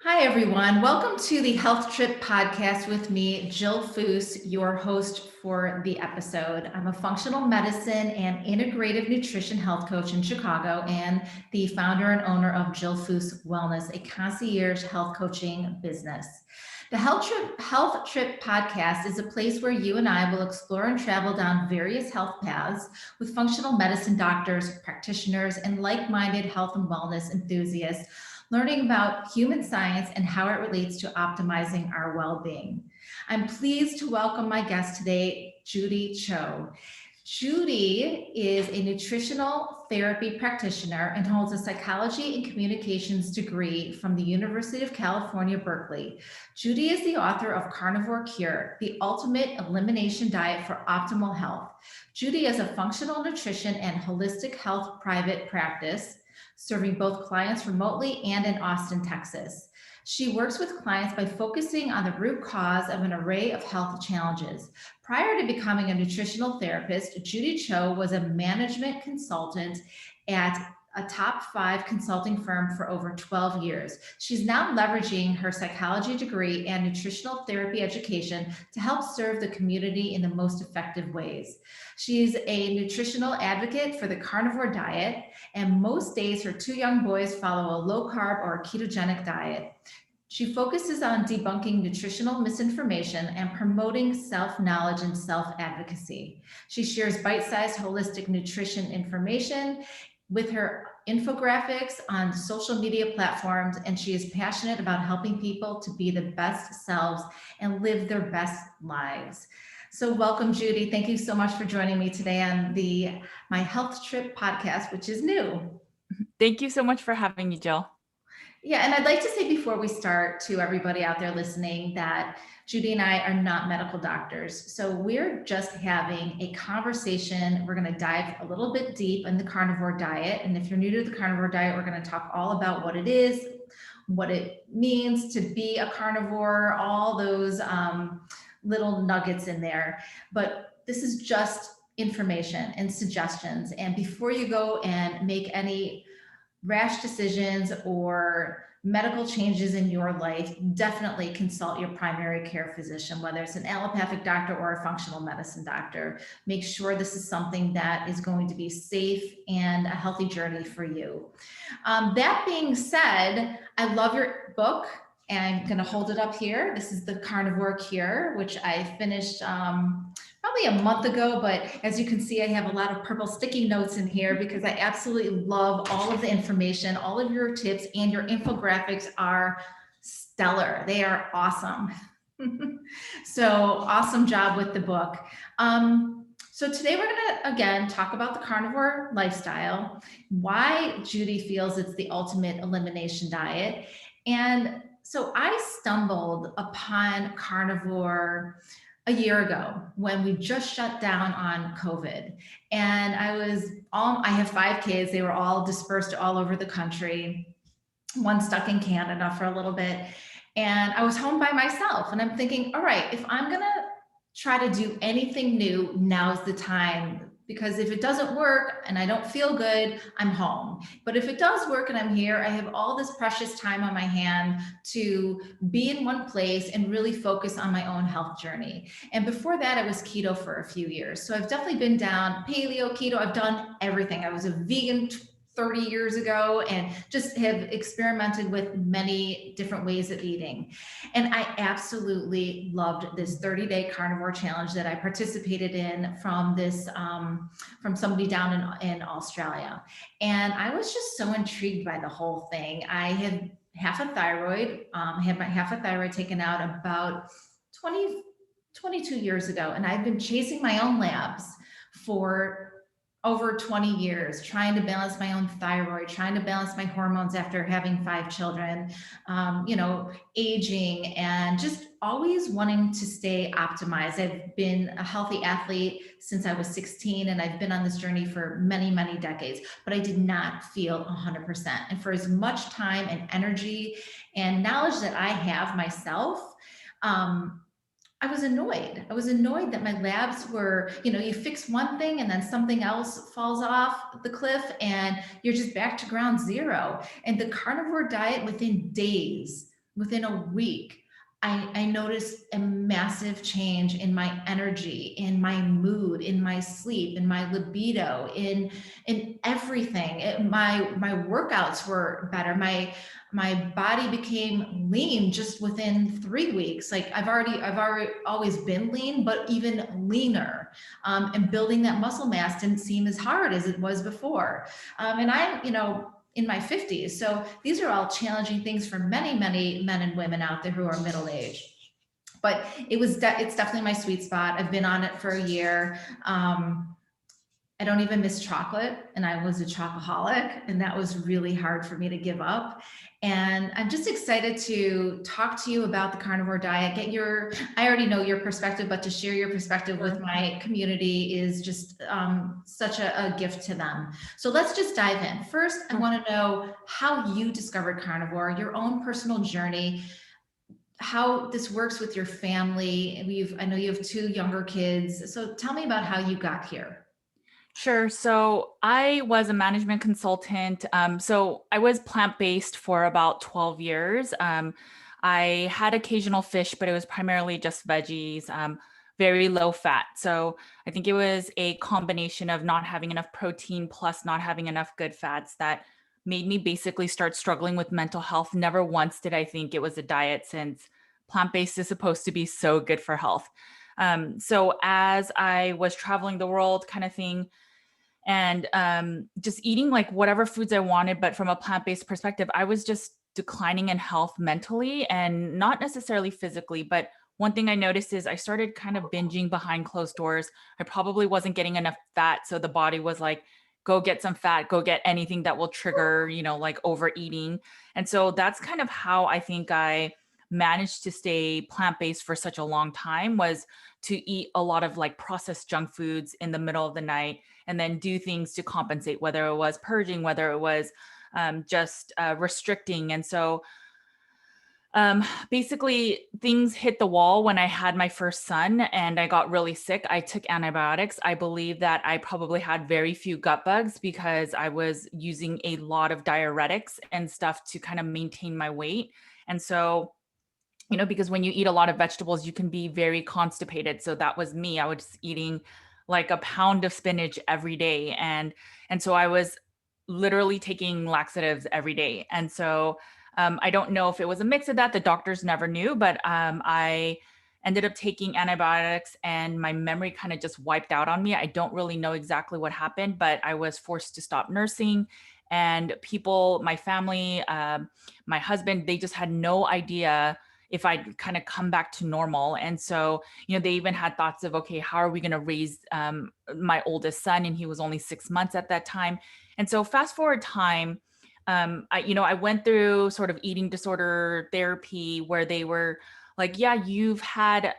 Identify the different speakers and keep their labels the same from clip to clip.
Speaker 1: Hi, everyone. Welcome to the Health Trip podcast with me, Jill Foose, your host for the episode. I'm a functional medicine and integrative nutrition health coach in Chicago and the founder and owner of Jill Foose Wellness, a concierge health coaching business. The Health Trip podcast is a place where you and I will explore and travel down various health paths with functional medicine doctors, practitioners, and like-minded health and wellness enthusiasts, learning about human science and how it relates to optimizing our well-being. I'm pleased to welcome my guest today, Judy Cho. Judy is a nutritional therapy practitioner and holds a psychology and communications degree from the University of California, Berkeley. Judy is the author of Carnivore Cure, the ultimate elimination diet for optimal health. Judy is a functional nutrition and holistic health private practice, serving both clients remotely and in Austin, Texas. She works with clients by focusing on the root cause of an array of health challenges. Prior to becoming a nutritional therapist, Judy Cho was a management consultant at a top 5 consulting firm for over 12 years. She's now leveraging her psychology degree and nutritional therapy education to help serve the community in the most effective ways. She's a nutritional advocate for the Carnivore Diet, and most days her 2 young boys follow a low-carb or ketogenic diet. She focuses on debunking nutritional misinformation and promoting self-knowledge and self-advocacy. She shares bite-sized holistic nutrition information with her infographics on social media platforms, and she is passionate about helping people to be the best selves and live their best lives. So welcome, Judy. Thank you so much for joining me today on my Health Trip podcast, which is new.
Speaker 2: Thank you so much for having me, Jill.
Speaker 1: Yeah, and I'd like to say before we start to everybody out there listening that Judy and I are not medical doctors. So we're just having a conversation. We're going to dive a little bit deep in the carnivore diet. And if you're new to the carnivore diet, we're going to talk all about what it is, what it means to be a carnivore, all those little nuggets in there. But this is just information and suggestions. And before you go and make any rash decisions or medical changes in your life, definitely consult your primary care physician, whether it's an allopathic doctor or a functional medicine doctor. Make sure this is something that is going to be safe and a healthy journey for you. That being said, I love your book, and I'm going to hold it up here. This is the Carnivore Cure, which I finished probably a month ago, but as you can see, I have a lot of purple sticky notes in here because I absolutely love all of the information, all of your tips, and your infographics are stellar. They are awesome. So awesome job with the book. So today we're going to, again, talk about the carnivore lifestyle, why Judy feels it's the ultimate elimination diet. And so I stumbled upon carnivore a year ago when we just shut down on COVID. And I have 5 kids. They were all dispersed all over the country. One stuck in Canada for a little bit. And I was home by myself. And I'm thinking, all right, if I'm going to try to do anything new, now's the time. Because if it doesn't work and I don't feel good, I'm home. But if it does work and I'm here, I have all this precious time on my hand to be in one place and really focus on my own health journey. And before that, I was keto for a few years. So I've definitely been down paleo, keto. I've done everything. I was a vegan 30 years ago and just have experimented with many different ways of eating. And I absolutely loved this 30-day carnivore challenge that I participated in from somebody down in Australia. And I was just so intrigued by the whole thing. I had half a thyroid, had my half a thyroid taken out about 22 years ago. And I've been chasing my own labs for over 20 years, trying to balance my own thyroid, trying to balance my hormones after having 5 children, aging, and just always wanting to stay optimized. I've been a healthy athlete since I was 16, and I've been on this journey for many, many decades, but I did not feel 100%. And for as much time and energy and knowledge that I have myself, I was annoyed. I was annoyed that my labs were, you fix one thing and then something else falls off the cliff and you're just back to ground zero. And the carnivore diet within days within a week, I noticed a massive change in my energy, in my mood, in my sleep, in my libido, in everything. My workouts were better. My body became lean just within 3 weeks. Like I've already always been lean, but even leaner. And building that muscle mass didn't seem as hard as it was before. And I'm, in my 50s. So these are all challenging things for many, many men and women out there who are middle aged. But it's definitely my sweet spot. I've been on it for a year. I don't even miss chocolate, and I was a chocoholic, and that was really hard for me to give up. And I'm just excited to talk to you about the carnivore diet, I already know your perspective, but to share your perspective with my community is just such a gift to them. So let's just dive in. First, I want to know how you discovered carnivore, your own personal journey, how this works with your family. I know you have two younger kids. So tell me about how you got here.
Speaker 2: Sure. So I was a management consultant. So I was plant-based for about 12 years. I had occasional fish, but it was primarily just veggies, very low fat. So I think it was a combination of not having enough protein plus not having enough good fats that made me basically start struggling with mental health. Never once did I think it was a diet, since plant-based is supposed to be so good for health. So as I was traveling the world kind of thing, and just eating like whatever foods I wanted, but from a plant-based perspective, I was just declining in health mentally and not necessarily physically. But one thing I noticed is I started kind of binging behind closed doors. I probably wasn't getting enough fat. So the body was like, go get some fat, go get anything that will trigger, like overeating. And so that's kind of how I think I managed to stay plant-based for such a long time, was to eat a lot of like processed junk foods in the middle of the night and then do things to compensate, whether it was purging, whether it was just restricting. And so basically, things hit the wall when I had my first son and I got really sick. I took antibiotics. I believe that I probably had very few gut bugs because I was using a lot of diuretics and stuff to kind of maintain my weight. And so because when you eat a lot of vegetables, you can be very constipated. So that was me. I was eating like a pound of spinach every day. And so I was literally taking laxatives every day. And so I don't know if it was a mix of that. The doctors never knew, but I ended up taking antibiotics and my memory kind of just wiped out on me. I don't really know exactly what happened, but I was forced to stop nursing. And people, my family, my husband, they just had no idea if I'd kind of come back to normal. And so, they even had thoughts of, okay, how are we going to raise my oldest son? And he was only 6 months at that time. And so fast forward time, I went through sort of eating disorder therapy where they were like, yeah, you've had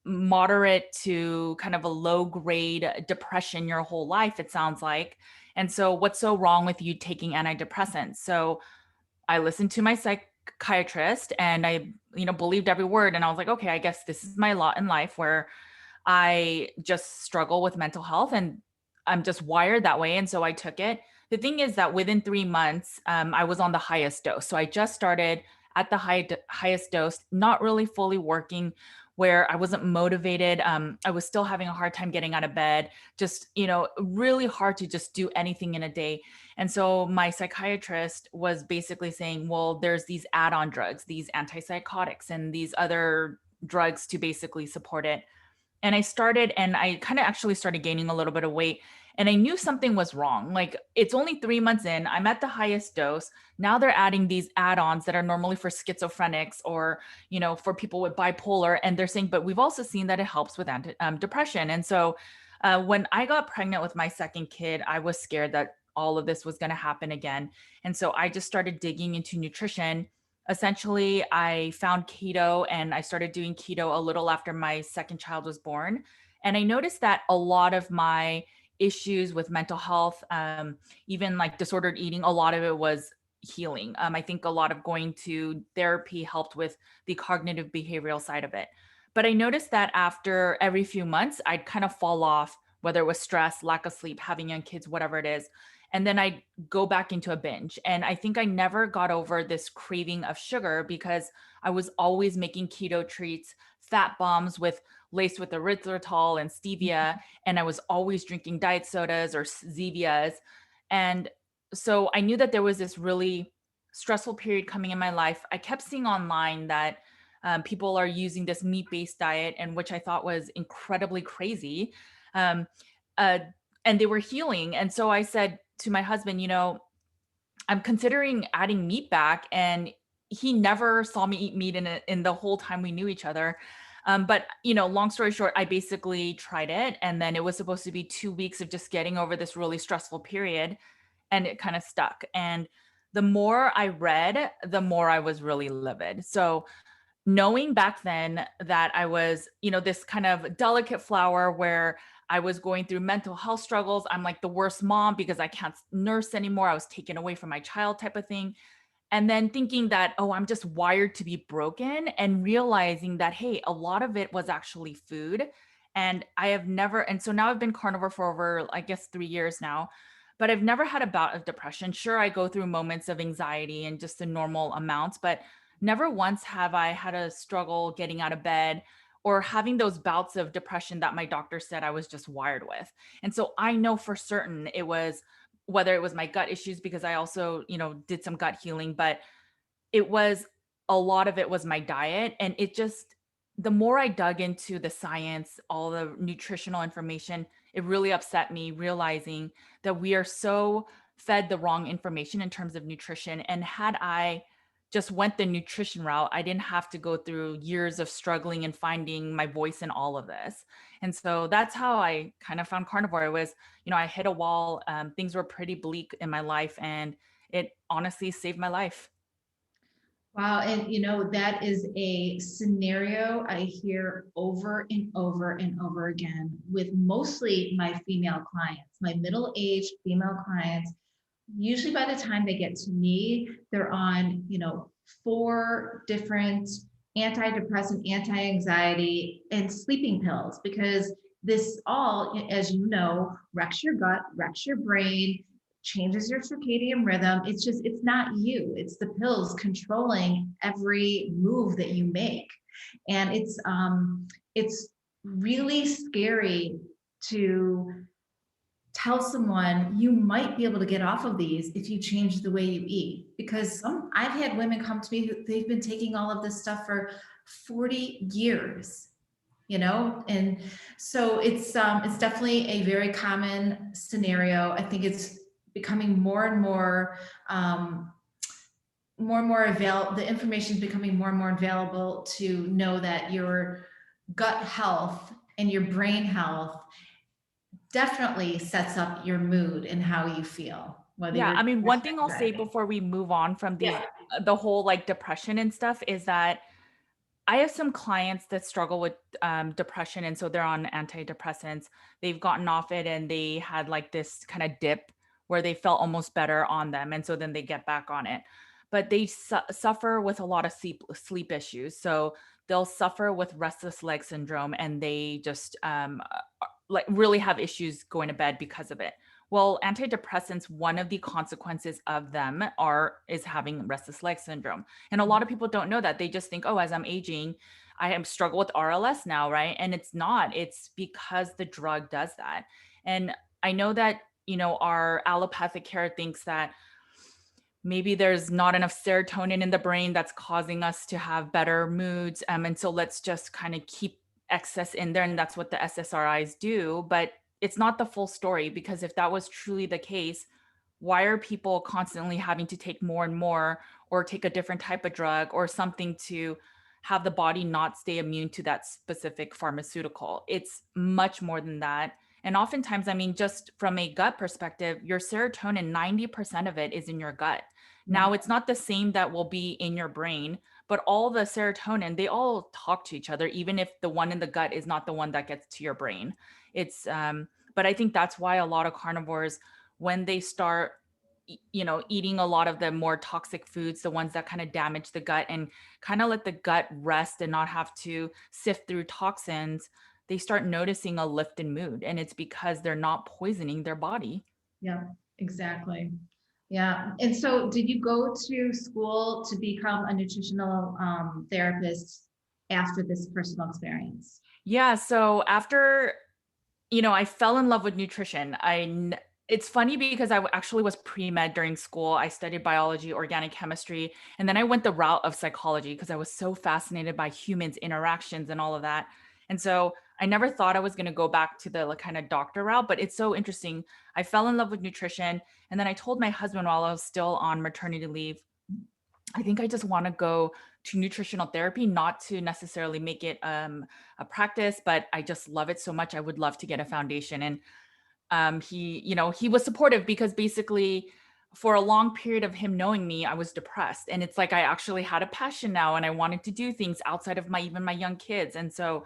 Speaker 2: moderate to kind of a low grade depression your whole life, it sounds like. And so what's so wrong with you taking antidepressants? So I listened to my psychiatrist and I, believed every word. And I was like, okay, I guess this is my lot in life where I just struggle with mental health and I'm just wired that way. And so I took it. The thing is that within 3 months, I was on the highest dose. So I just started at the highest dose, not really fully working, where I wasn't motivated. I was still having a hard time getting out of bed, just, really hard to just do anything in a day. And so my psychiatrist was basically saying, well, there's these add-on drugs, these antipsychotics, and these other drugs to basically support it. And I kind of actually started gaining a little bit of weight. And I knew something was wrong. Like, it's only 3 months in, I'm at the highest dose. Now they're adding these add-ons that are normally for schizophrenics or, for people with bipolar. And they're saying, but we've also seen that it helps with depression. And so when I got pregnant with my second kid, I was scared that all of this was going to happen again. And so I just started digging into nutrition. Essentially, I found keto and I started doing keto a little after my second child was born. And I noticed that a lot of my issues with mental health, even like disordered eating, a lot of it was healing. I think a lot of going to therapy helped with the cognitive behavioral side of it. But I noticed that after every few months, I'd kind of fall off, whether it was stress, lack of sleep, having young kids, whatever it is. and then I go back into a binge. And I think I never got over this craving of sugar because I was always making keto treats, fat bombs with laced with erythritol and stevia, and I was always drinking diet sodas or Zevias. And so I knew that there was this really stressful period coming in my life. I kept seeing online that people are using this meat-based diet, and which I thought was incredibly crazy. Um, uh, and they were healing. And so I said to my husband, I'm considering adding meat back. And he never saw me eat meat in the whole time we knew each other. But long story short, I basically tried it, and then it was supposed to be 2 weeks of just getting over this really stressful period, and it kind of stuck. And the more I read, the more I was really livid. So knowing back then that I was, this kind of delicate flower where I was going through mental health struggles. I'm like the worst mom because I can't nurse anymore. I was taken away from my child type of thing. And then thinking that, oh, I'm just wired to be broken, and realizing that, hey, a lot of it was actually food. And I have never, and so now I've been carnivore for over, I guess, 3 years now, but I've never had a bout of depression. Sure, I go through moments of anxiety and just the normal amounts, but never once have I had a struggle getting out of bed or having those bouts of depression that my doctor said I was just wired with. And so I know for certain it was, whether it was my gut issues, because I also, did some gut healing, but it was, a lot of it was my diet. And it just, the more I dug into the science, all the nutritional information, it really upset me realizing that we are so fed the wrong information in terms of nutrition. And had I just went the nutrition route, I didn't have to go through years of struggling and finding my voice in all of this. And so that's how I kind of found carnivore. It was, I hit a wall. Things were pretty bleak in my life, and it honestly saved my life.
Speaker 1: Wow. And that is a scenario I hear over and over and over again with mostly my female clients, my middle-aged female clients. Usually by the time they get to me, they're on, 4 different antidepressant, anti-anxiety, and sleeping pills because this all, as you know, wrecks your gut, wrecks your brain, changes your circadian rhythm. It's not you, it's the pills controlling every move that you make. And it's really scary to tell someone you might be able to get off of these if you change the way you eat. Because I've had women come to me who they've been taking all of this stuff for 40 years, and so it's definitely a very common scenario. I think it's becoming more and more available. The information is becoming more and more available to know that your gut health and your brain health definitely sets up your mood and how you feel, whether
Speaker 2: Yeah,
Speaker 1: you're
Speaker 2: I mean, one
Speaker 1: depressed or
Speaker 2: thing I'll say
Speaker 1: anxiety.
Speaker 2: before we move on from these,
Speaker 1: Yeah.
Speaker 2: the whole like depression and stuff, is that I have some clients that struggle with depression. And so they're on antidepressants. They've gotten off it and they had like this kind of dip where they felt almost better on them. And so then they get back on it. But they suffer with a lot of sleep issues. So they'll suffer with restless leg syndrome, and they just like really have issues going to bed because of it. Well, antidepressants, one of the consequences of them is having restless leg syndrome. And a lot of people don't know that. They just think, oh, as I'm aging, I am struggle with RLS now, right? And it's not. It's because the drug does that. And I know that, our allopathic care thinks that maybe there's not enough serotonin in the brain that's causing us to have better moods. And so let's just kind of keep excess in there. And that's what the SSRIs do. But it's not the full story, because if that was truly the case, why are people constantly having to take more and more, or take a different type of drug or something to have the body not stay immune to that specific pharmaceutical? It's much more than that. And oftentimes, I mean, just from a gut perspective, your serotonin, 90% of it is in your gut.
Speaker 1: Yeah.
Speaker 2: Now, it's not the same that will be in your brain, but all the serotonin, they all talk to each other, even if the one in the gut is not the one that gets to your brain. But I think that's why a lot of carnivores, when they start, eating a lot of the more toxic foods, the ones that kind of damage the gut and kind of let the gut rest and not have to sift through toxins, they start noticing a lift in mood. And it's because they're not poisoning their body.
Speaker 1: Yeah. Exactly. Yeah. And so did you go to school to become a nutritional therapist after this personal experience?
Speaker 2: Yeah, so after, I fell in love with nutrition. It's funny because actually was pre-med during school. I studied biology, organic chemistry, and then I went the route of psychology because I was so fascinated by humans' interactions and all of that. And so I never thought I was going to go back to the like, kind of doctor route, but it's so interesting. I fell in love with nutrition, and then I told my husband while I was still on maternity leave, I think I just want to go to nutritional therapy, not to necessarily make it a practice, but I just love it so much. I would love to get a foundation. And he was supportive because basically for a long period of him knowing me, I was depressed. And it's like I actually had a passion now and I wanted to do things outside of my young kids. And so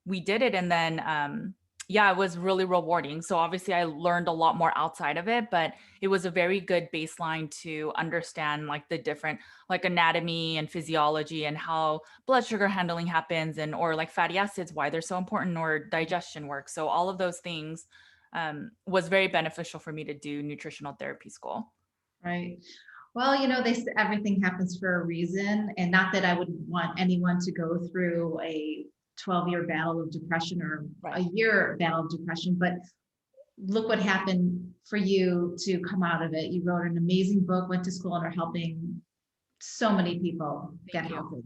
Speaker 2: we did it. And then yeah, it was really rewarding. So obviously I learned a lot more outside of it, but it was a very good baseline to understand like the different like anatomy and physiology and how blood sugar handling happens and or like fatty acids, why they're so important, or digestion works. So all of those things was very beneficial for me to do nutritional therapy school.
Speaker 1: Right. Well, they say everything happens for a reason, and not that I would want anyone to go through a 12-year battle of depression or a
Speaker 2: Right.
Speaker 1: year battle of depression, but look what happened for you to come out of it. You wrote an amazing book, went to school, and are helping so many people get
Speaker 2: Thank you.
Speaker 1: healthy.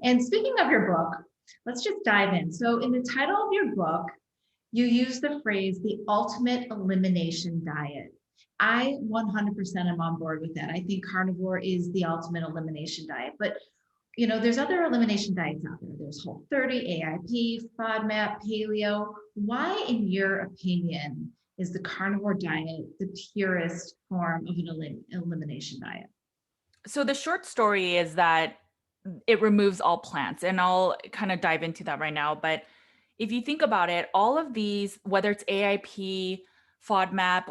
Speaker 1: And speaking of your book, let's just dive in. So, in the title of your book, you use the phrase the ultimate elimination diet. I 100% am on board with that. I think carnivore is the ultimate elimination diet. But there's other elimination diets out there. There's Whole30, AIP, FODMAP, Paleo. Why, in your opinion, is the carnivore diet the purest form of an elimination diet?
Speaker 2: So the short story is that it removes all plants, and I'll kind of dive into that right now. But if you think about it, all of these, whether it's AIP, FODMAP,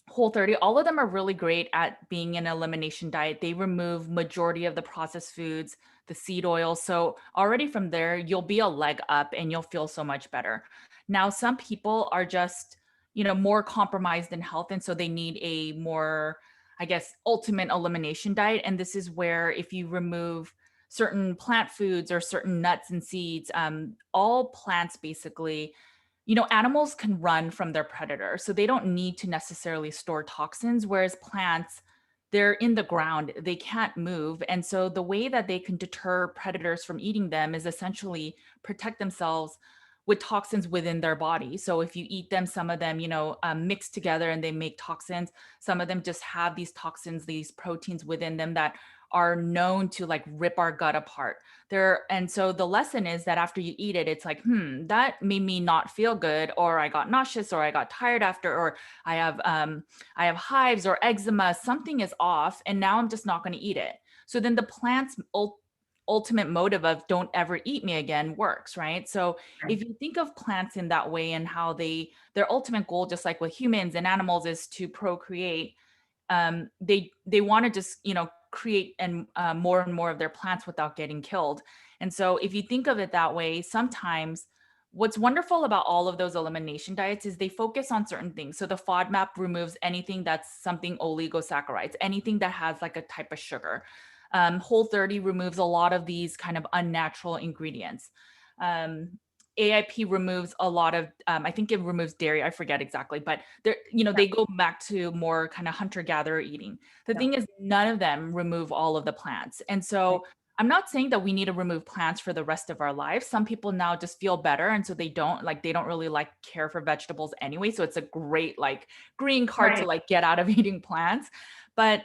Speaker 2: Whole30, all of them are really great at being an elimination diet. They remove majority of the processed foods, the seed oil. So already from there, you'll be a leg up and you'll feel so much better. Now, some people are just, more compromised in health. And so they need a more, I guess, ultimate elimination diet. And this is where if you remove certain plant foods or certain nuts and seeds, all plants basically, animals can run from their predator, so they don't need to necessarily store toxins, whereas plants, they're in the ground, they can't move. And so the way that they can deter predators from eating them is essentially protect themselves with toxins within their body. So if you eat them, some of them, mix together and they make toxins. Some of them just have these toxins, these proteins within them that are known to like rip our gut apart there. And so the lesson is that after you eat it, it's like, that made me not feel good, or I got nauseous, or I got tired after, or I have hives or eczema, something is off, and now I'm just not going to eat it. So then the plant's ultimate motive of don't ever eat me again works, right? So if you think of plants in that way and how their ultimate goal, just like with humans and animals, is to procreate, they want to just create and more of their plants without getting killed. And so if you think of it that way, sometimes what's wonderful about all of those elimination diets is they focus on certain things. So the FODMAP removes anything that's something oligosaccharides, anything that has like a type of sugar. Whole30 removes a lot of these kind of unnatural ingredients. AIP removes a lot of, I think it removes dairy. I forget exactly, but they're, they go back to more kind of hunter gatherer eating. The
Speaker 1: Yeah.
Speaker 2: thing is, none of them remove all of the plants. And so I'm not saying that we need to remove plants for the rest of our lives. Some people now just feel better. And so they don't really like care for vegetables anyway. So it's a great like green card to
Speaker 1: Right.
Speaker 2: like get out of eating plants. But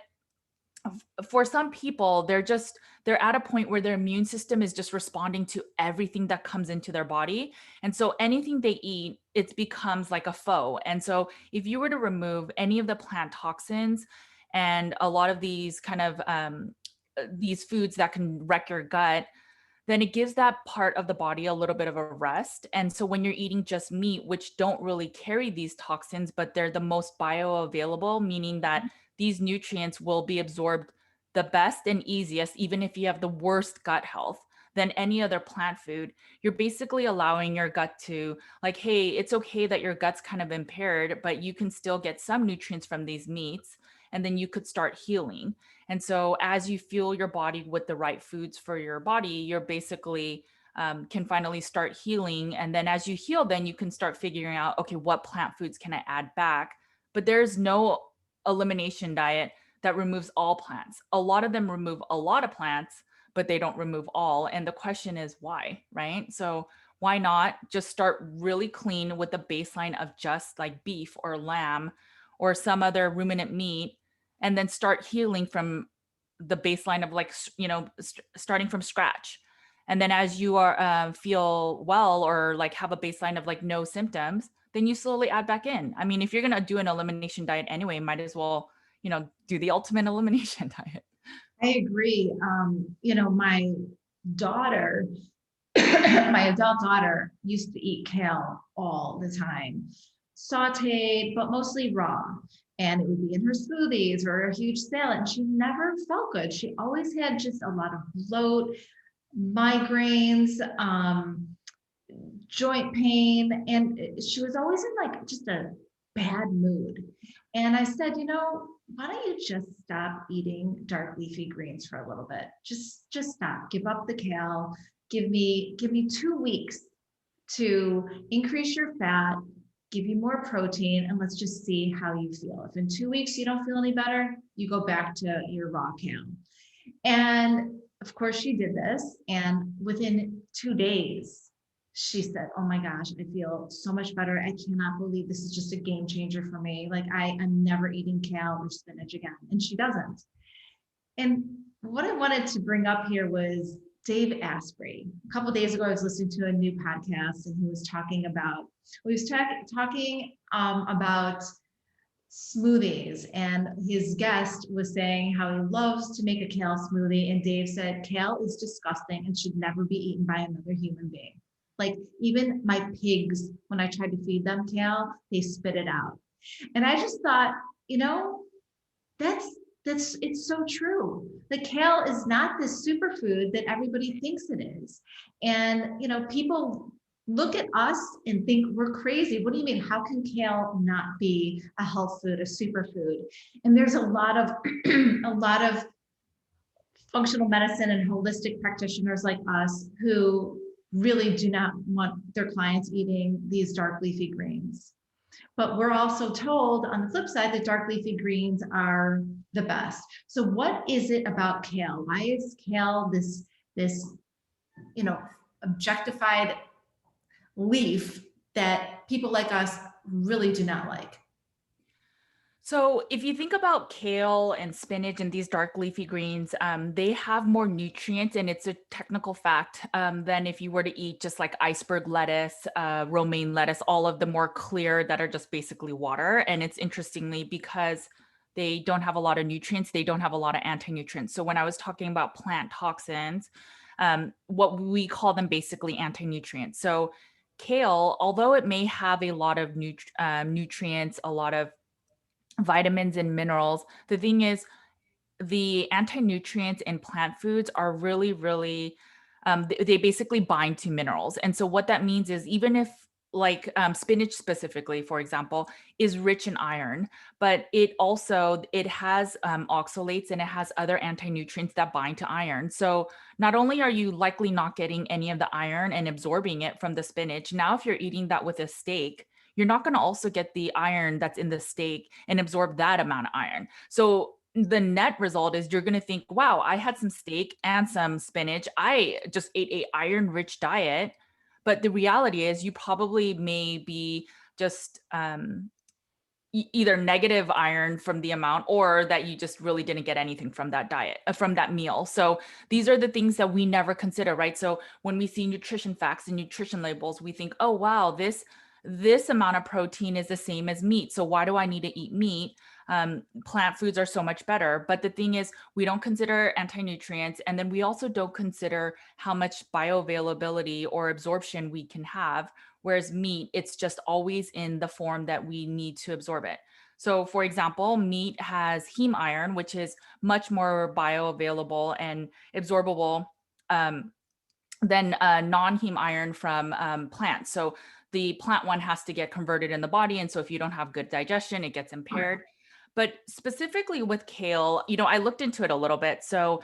Speaker 2: for some people, they're at a point where their immune system is just responding to everything that comes into their body. And so anything they eat, it becomes like a foe. And so if you were to remove any of the plant toxins and a lot of these kind of these foods that can wreck your gut, then it gives that part of the body a little bit of a rest. And so when you're eating just meat, which don't really carry these toxins, but they're the most bioavailable, meaning that these nutrients will be absorbed the best and easiest, even if you have the worst gut health, than any other plant food, you're basically allowing your gut to, like, hey, it's okay that your gut's kind of impaired, but you can still get some nutrients from these meats, and then you could start healing. And so as you fuel your body with the right foods for your body, you're basically can finally start healing. And then as you heal, then you can start figuring out, okay, what plant foods can I add back? But there's no elimination diet that removes all plants. A lot of them remove a lot of plants, but they don't remove all. And the question is why, right? So why not just start really clean with the baseline of just like beef or lamb or some other ruminant meat, and then start healing from the baseline of like, starting from scratch. And then as you are feel well, or like have a baseline of like no symptoms, then you slowly add back in. I mean, if you're going to do an elimination diet anyway, might as well, do the ultimate elimination diet.
Speaker 1: I agree. My daughter, my adult daughter used to eat kale all the time, sauteed, but mostly raw. And it would be in her smoothies or a huge salad. And she never felt good. She always had just a lot of bloat, migraines, joint pain, and she was always in like just a bad mood. And I said, why don't you just stop eating dark leafy greens for a little bit? Just stop. Give up the kale. Give me 2 weeks to increase your fat, give you more protein, and let's just see how you feel. If in 2 weeks you don't feel any better, you go back to your raw kale. And of course she did this, and within 2 days she said, oh my gosh, I feel so much better. I cannot believe this is just a game changer for me. Like I'm never eating kale or spinach again. And she doesn't. And what I wanted to bring up here was Dave Asprey. A couple of days ago, I was listening to a new podcast, and he was talking about smoothies, and his guest was saying how he loves to make a kale smoothie, and Dave said kale is disgusting and should never be eaten by another human being. Like even my pigs, when I tried to feed them kale, they spit it out. And I just thought, that's it's so true. The kale is not this superfood that everybody thinks it is. And people look at us and think we're crazy. What do you mean? How can kale not be a health food, a superfood? And there's a lot of a lot of functional medicine and holistic practitioners like us who really do not want their clients eating these dark leafy greens. But we're also told on the flip side that dark leafy greens are the best. So what is it about kale? Why is kale this objectified leaf that people like us really do not like?
Speaker 2: So if you think about kale and spinach and these dark leafy greens, they have more nutrients, and it's a technical fact, than if you were to eat just like iceberg lettuce, romaine lettuce, all of the more clear that are just basically water. And it's interestingly because they don't have a lot of nutrients, they don't have a lot of anti-nutrients. So when I was talking about plant toxins, what we call them basically anti-nutrients. So kale, although it may have a lot of nutrients, a lot of vitamins and minerals. The thing is, the anti-nutrients in plant foods are really, really, they basically bind to minerals. And so what that means is even if like spinach specifically, for example, is rich in iron, but it has oxalates, and it has other anti-nutrients that bind to iron. So not only are you likely not getting any of the iron and absorbing it from the spinach, now if you're eating that with a steak, you're not going to also get the iron that's in the steak and absorb that amount of iron. So the net result is you're going to think, wow, I had some steak and some spinach. I just ate a iron rich diet. But the reality is you probably may be just either negative iron from the amount, or that you just really didn't get anything from that diet, from that meal. So these are the things that we never consider, right? So when we see nutrition facts and nutrition labels, we think, oh, wow, this amount of protein is the same as meat. So why do I need to eat meat? Plant foods are so much better. But the thing is, we don't consider anti-nutrients. And then we also don't consider how much bioavailability or absorption we can have. Whereas meat, it's just always in the form that we need to absorb it. So for example, meat has heme iron, which is much more bioavailable and absorbable than non-heme iron from plants. So the plant one has to get converted in the body. And so if you don't have good digestion, it gets impaired. But specifically with kale, I looked into it a little bit. So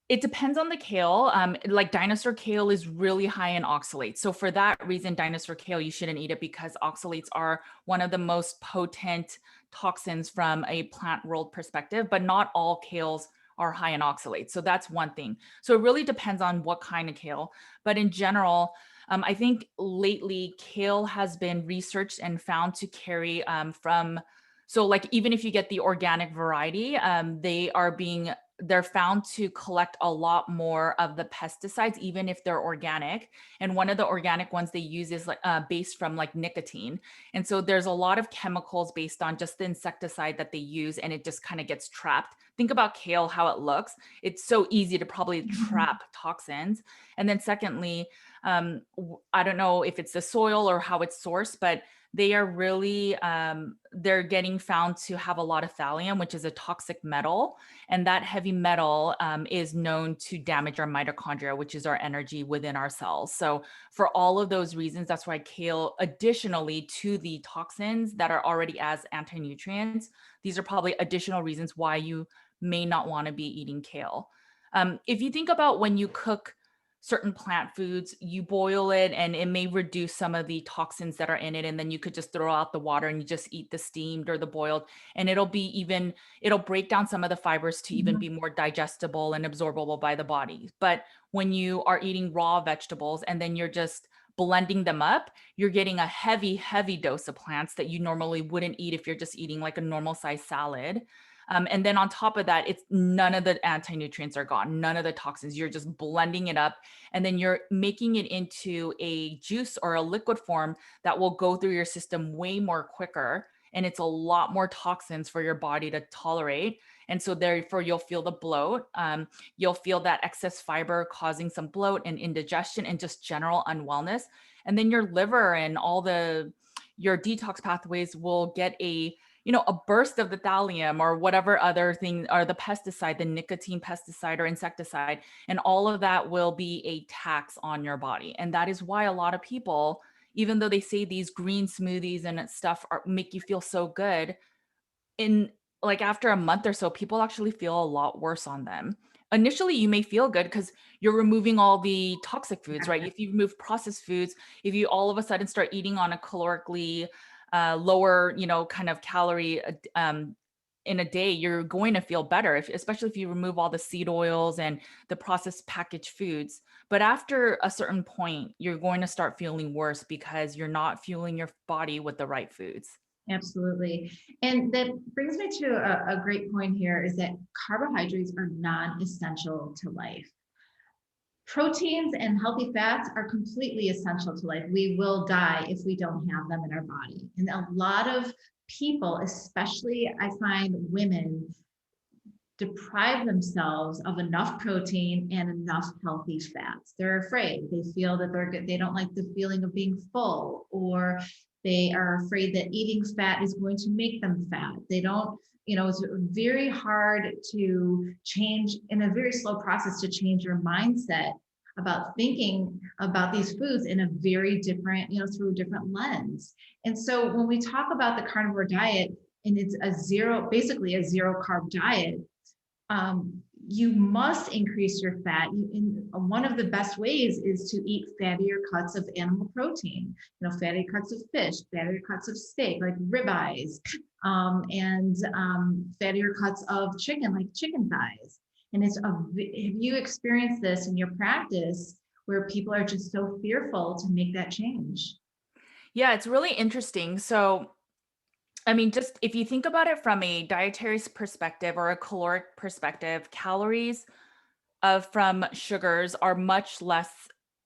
Speaker 2: it depends on the kale. Like dinosaur kale is really high in oxalates. So for that reason, dinosaur kale, you shouldn't eat it because oxalates are one of the most potent toxins from a plant world perspective, but not all kales are high in oxalates. So that's one thing. So it really depends on what kind of kale. But in general, I think lately kale has been researched and found to carry so like even if you get the organic variety, they're found to collect a lot more of the pesticides, even if they're organic. And one of the organic ones they use is like based from like nicotine. And so there's a lot of chemicals based on just the insecticide that they use, and it just kind of gets trapped. Think about kale, how it looks. It's so easy to probably
Speaker 1: Mhm.
Speaker 2: trap toxins. And then secondly, I don't know if it's the soil or how it's sourced, but they are really they're getting found to have a lot of thallium, which is a toxic metal, and that heavy metal is known to damage our mitochondria, which is our energy within our cells. So for all of those reasons, that's why kale, additionally to the toxins that are already as anti-nutrients, these are probably additional reasons why you may not want to be eating kale. If you think about when you cook certain plant foods, you boil it and it may reduce some of the toxins that are in it. And then you could just throw out the water and you just eat the steamed or the boiled. And it'll break down some of the fibers to even
Speaker 1: Mhm.
Speaker 2: be more digestible and absorbable by the body. But when you are eating raw vegetables and then you're just blending them up, you're getting a heavy, heavy dose of plants that you normally wouldn't eat if you're just eating like a normal size salad. And then on top of that, it's none of the anti-nutrients are gone, none of the toxins. You're just blending it up and then you're making it into a juice or a liquid form that will go through your system way more quicker. And it's a lot more toxins for your body to tolerate. And so therefore you'll feel the bloat. You'll feel that excess fiber causing some bloat and indigestion and just general unwellness. And then your liver and your detox pathways will get a burst of the thallium or whatever other thing, or the pesticide, the nicotine pesticide or insecticide, and all of that will be a tax on your body. And that is why a lot of people, even though they say these green smoothies and stuff make you feel so good, in like after a month or so, people actually feel a lot worse on them. Initially, you may feel good because you're removing all the toxic foods, right? If you remove processed foods, if you all of a sudden start eating on a calorically lower, kind of calorie in a day, you're going to feel better, especially if you remove all the seed oils and the processed packaged foods. But after a certain point, you're going to start feeling worse because you're not fueling your body with the right foods.
Speaker 1: Absolutely. And that brings me to a great point here is that carbohydrates are non-essential to life. Proteins and healthy fats are completely essential to life. We will die if we don't have them in our body. And a lot of people, especially I find women, deprive themselves of enough protein and enough healthy fats. They're afraid. They feel that they're good. They don't like the feeling of being full, or they are afraid that eating fat is going to make them fat. They don't, it's very hard to change in a very slow process to change your mindset about thinking about these foods in a very different, through a different lens. And so when we talk about the carnivore diet, and it's basically a zero carb diet, you must increase your fat. One of the best ways is to eat fattier cuts of animal protein, fatty cuts of fish, fattier cuts of steak, like ribeyes, and fattier cuts of chicken, like chicken thighs. And have you experienced this in your practice where people are just so fearful to make that change?
Speaker 2: Yeah, it's really interesting. So I mean, just if you think about it from a dietary perspective or a caloric perspective, calories from sugars are much less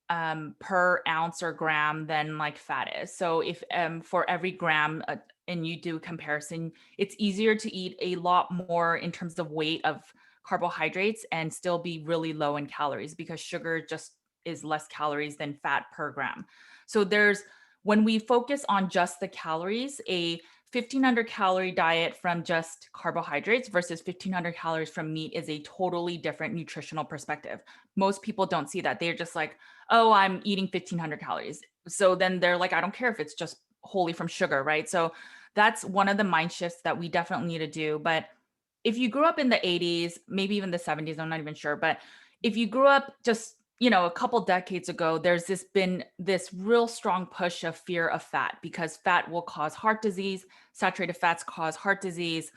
Speaker 2: per ounce or gram than like fat is. So if for every gram, and you do a comparison, it's easier to eat a lot more in terms of weight of carbohydrates and still be really low in calories because sugar just is less calories than fat per gram. So when we focus on just the calories, a 1,500 calorie diet from just carbohydrates versus 1,500 calories from meat is a totally different nutritional perspective. Most people don't see that. They're just like, oh, I'm eating 1,500 calories. So then they're like, I don't care if it's just wholly from sugar, right? So that's one of the mind shifts that we definitely need to do. But if you grew up in the 80s, maybe even the 70s, I'm not even sure, but if you grew up just, a couple decades ago, there's been this real strong push of fear of fat because fat will cause heart disease, saturated fats cause heart disease,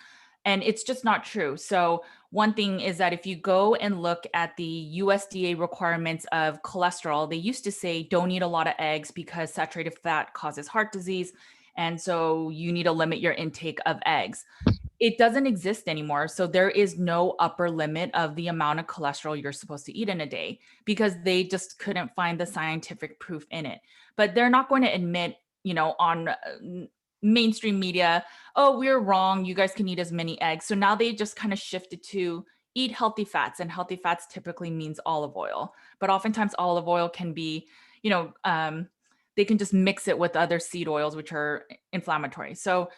Speaker 2: and it's just not true. So one thing is that if you go and look at the USDA requirements of cholesterol, they used to say don't eat a lot of eggs because saturated fat causes heart disease, and so you need to limit your intake of eggs. It doesn't exist anymore. So there is no upper limit of the amount of cholesterol you're supposed to eat in a day because they just couldn't find the scientific proof in it. But they're not going to admit, on mainstream media, oh, we're wrong. You guys can eat as many eggs. So now they just kind of shifted to eat healthy fats. And healthy fats typically means olive oil. But oftentimes olive oil can be, you know, um, they can just mix it with other seed oils, which are inflammatory. So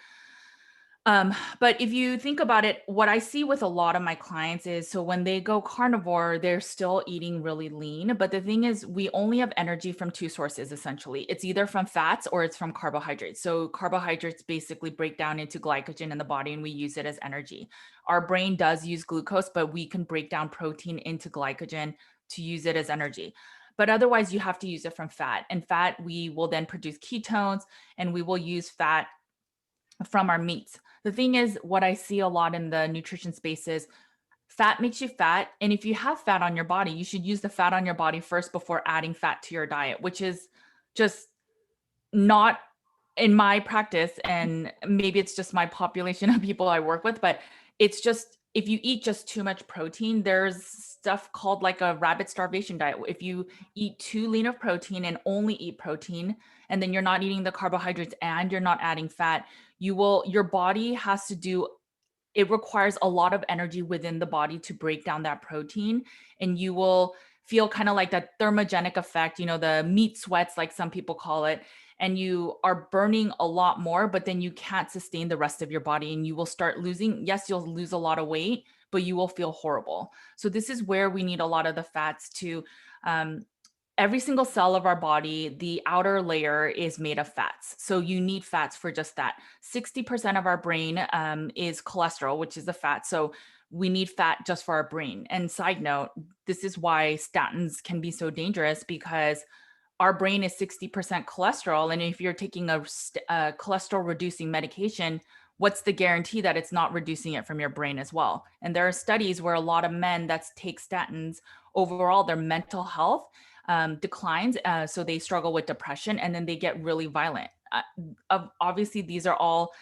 Speaker 2: but if you think about it, what I see with a lot of my clients is so when they go carnivore, they're still eating really lean. But the thing is, we only have energy from two sources essentially. It's either from fats or it's from carbohydrates. So carbohydrates basically break down into glycogen in the body and we use it as energy. Our brain does use glucose, but we can break down protein into glycogen to use it as energy. But otherwise, you have to use it from fat. And fat, we will then produce ketones and we will use fat from our meats. The thing is, what I see a lot in the nutrition space is fat makes you fat. And if you have fat on your body, you should use the fat on your body first before adding fat to your diet, which is just not in my practice. And maybe it's just my population of people I work with, but it's just if you eat just too much protein, there's stuff called like a rabbit starvation diet. If you eat too lean of protein and only eat protein, and then you're not eating the carbohydrates and you're not adding fat, your body has to do it requires a lot of energy within the body to break down that protein, and you will feel kind of like that thermogenic effect, the meat sweats like some people call it, and you are burning a lot more, but then you can't sustain the rest of your body and you will start losing, yes, you'll lose a lot of weight, but you will feel horrible. So this is where we need a lot of the fats to every single cell of our body, the outer layer is made of fats. So you need fats for just that. 60% of our brain is cholesterol, which is the fat. So we need fat just for our brain. And side note, this is why statins can be so dangerous because our brain is 60% cholesterol. And if you're taking a cholesterol reducing medication, what's the guarantee that it's not reducing it from your brain as well? And there are studies where a lot of men that take statins, overall, their mental health declines. So they struggle with depression and then they get really violent. Obviously, these are all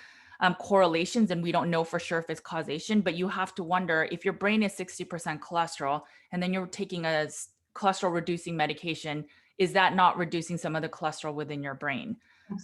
Speaker 2: correlations and we don't know for sure if it's causation, but you have to wonder if your brain is 60% cholesterol and then you're taking a cholesterol reducing medication, is that not reducing some of the cholesterol within your brain?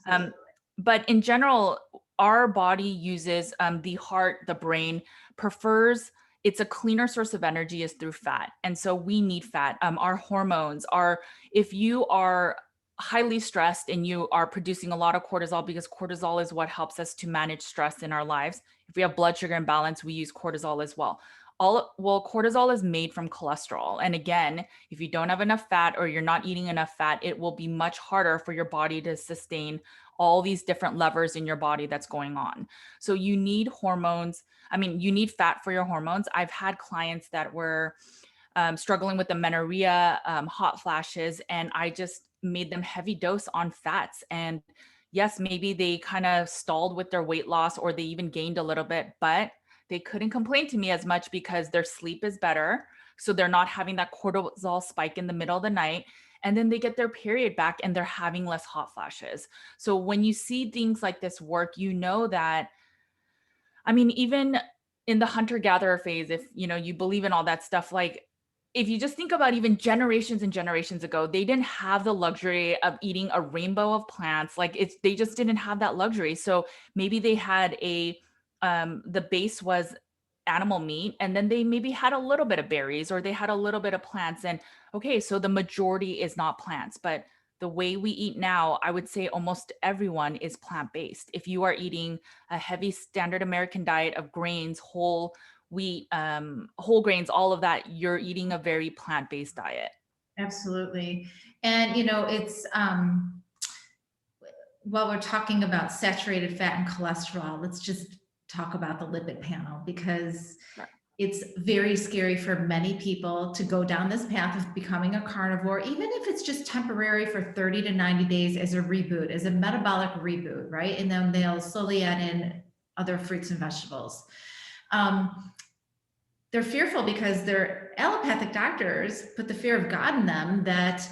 Speaker 1: Absolutely.
Speaker 2: But in general, our body uses the heart, the brain prefers it's a cleaner source of energy is through fat. And so we need fat. Our hormones are, if you are highly stressed and you are producing a lot of cortisol, because cortisol is what helps us to manage stress in our lives. If we have blood sugar imbalance, we use cortisol as well. Cortisol is made from cholesterol. And again, if you don't have enough fat or you're not eating enough fat, it will be much harder for your body to sustain all these different levers in your body that's going on. So you need hormones. I mean, you need fat for your hormones. I've had clients that were struggling with amenorrhea, hot flashes, and I just made them heavy dose on fats. And yes, maybe they kind of stalled with their weight loss or they even gained a little bit, but they couldn't complain to me as much because their sleep is better. So they're not having that cortisol spike in the middle of the night. And then they get their period back and they're having less hot flashes. So when you see things like this work, you know that, I mean, even in the hunter gatherer phase, if you believe in all that stuff, like if you just think about even generations and generations ago, they didn't have the luxury of eating a rainbow of plants. Like they just didn't have that luxury. So maybe they had the base was animal meat and then they maybe had a little bit of berries or they had a little bit of plants. And okay, so the majority is not plants, but the way we eat now, I would say almost everyone is plant-based. If you are eating a heavy standard American diet of grains, whole wheat, whole grains, all of that, you're eating a very plant-based diet.
Speaker 1: Absolutely. And, you know, it's, while we're talking about saturated fat and cholesterol, let's just talk about the lipid panel, because
Speaker 2: Sure.
Speaker 1: it's very scary for many people to go down this path of becoming a carnivore, even if it's just temporary for 30 to 90 days as a reboot, as a metabolic reboot, right? And then they'll slowly add in other fruits and vegetables. They're fearful because their allopathic doctors put the fear of God in them that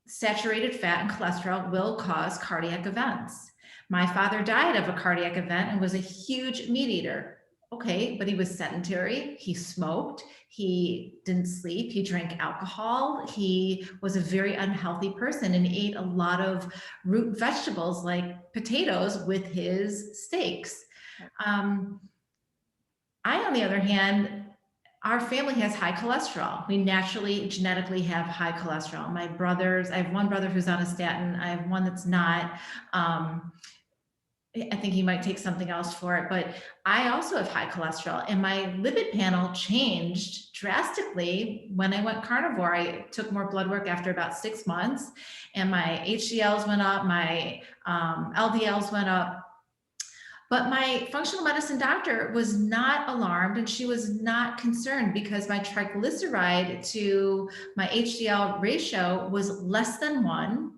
Speaker 1: saturated fat and cholesterol will cause cardiac events. My father died of a cardiac event and was a huge meat eater. Okay, but he was sedentary, he smoked, he didn't sleep, he drank alcohol, he was a very unhealthy person and ate a lot of root vegetables like potatoes with his steaks. Um, I, on the other hand, our family has high cholesterol. We naturally, genetically have high cholesterol. My brothers, I have one brother who's on a statin. I have one that's not. I think he might take something else for it, but I also have high cholesterol, and my lipid panel changed drastically when I went carnivore. I took more blood work after about 6 months, and my HDLs went up, my LDLs went up. But my functional medicine doctor was not alarmed, and she was not concerned because my triglyceride to my HDL ratio was less than 1,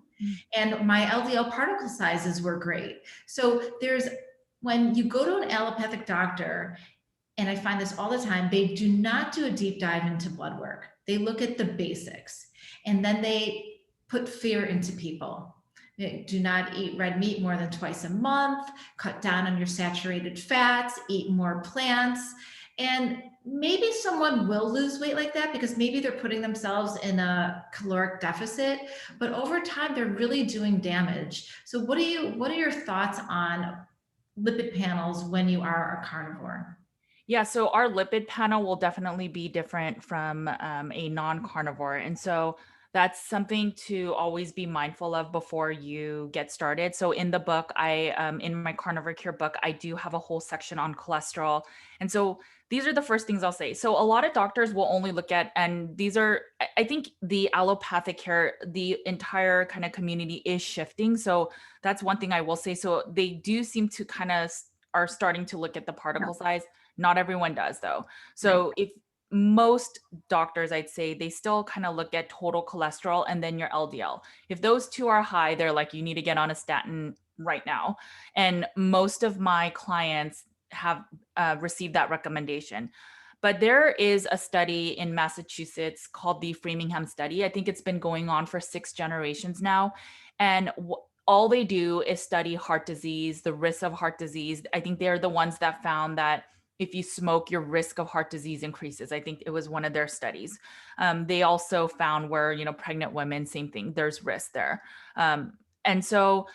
Speaker 1: and my LDL particle sizes were great. So when you go to an allopathic doctor, and I find this all the time, they do not do a deep dive into blood work. They look at the basics, and then they put fear into people. Do not eat red meat more than twice a month, cut down on your saturated fats, eat more plants. And maybe someone will lose weight like that because maybe they're putting themselves in a caloric deficit, but over time they're really doing damage. So what are your thoughts on lipid panels when you are a carnivore?
Speaker 2: Yeah, so our lipid panel will definitely be different from a non-carnivore. And so that's something to always be mindful of before you get started. So in the book, in my Carnivore Cure book, I do have a whole section on cholesterol. And so these are the first things I'll say. So a lot of doctors will only look at, and these are, I think the allopathic care, the entire kind of community is shifting. So that's one thing I will say. So they do seem to kind of are starting to look at the particle size. Not everyone does though.
Speaker 1: Right.
Speaker 2: So if most doctors, I'd say they still kind of look at total cholesterol and then your LDL. If those two are high, they're like, you need to get on a statin right now. And most of my clients have received that recommendation. But there is a study in Massachusetts called the Framingham study. I think it's been going on for 6 generations now. And all they do is study heart disease, the risk of heart disease. I think they're the ones that found that if you smoke, your risk of heart disease increases. I think it was one of their studies. They also found where, pregnant women, same thing, there's risk there. And so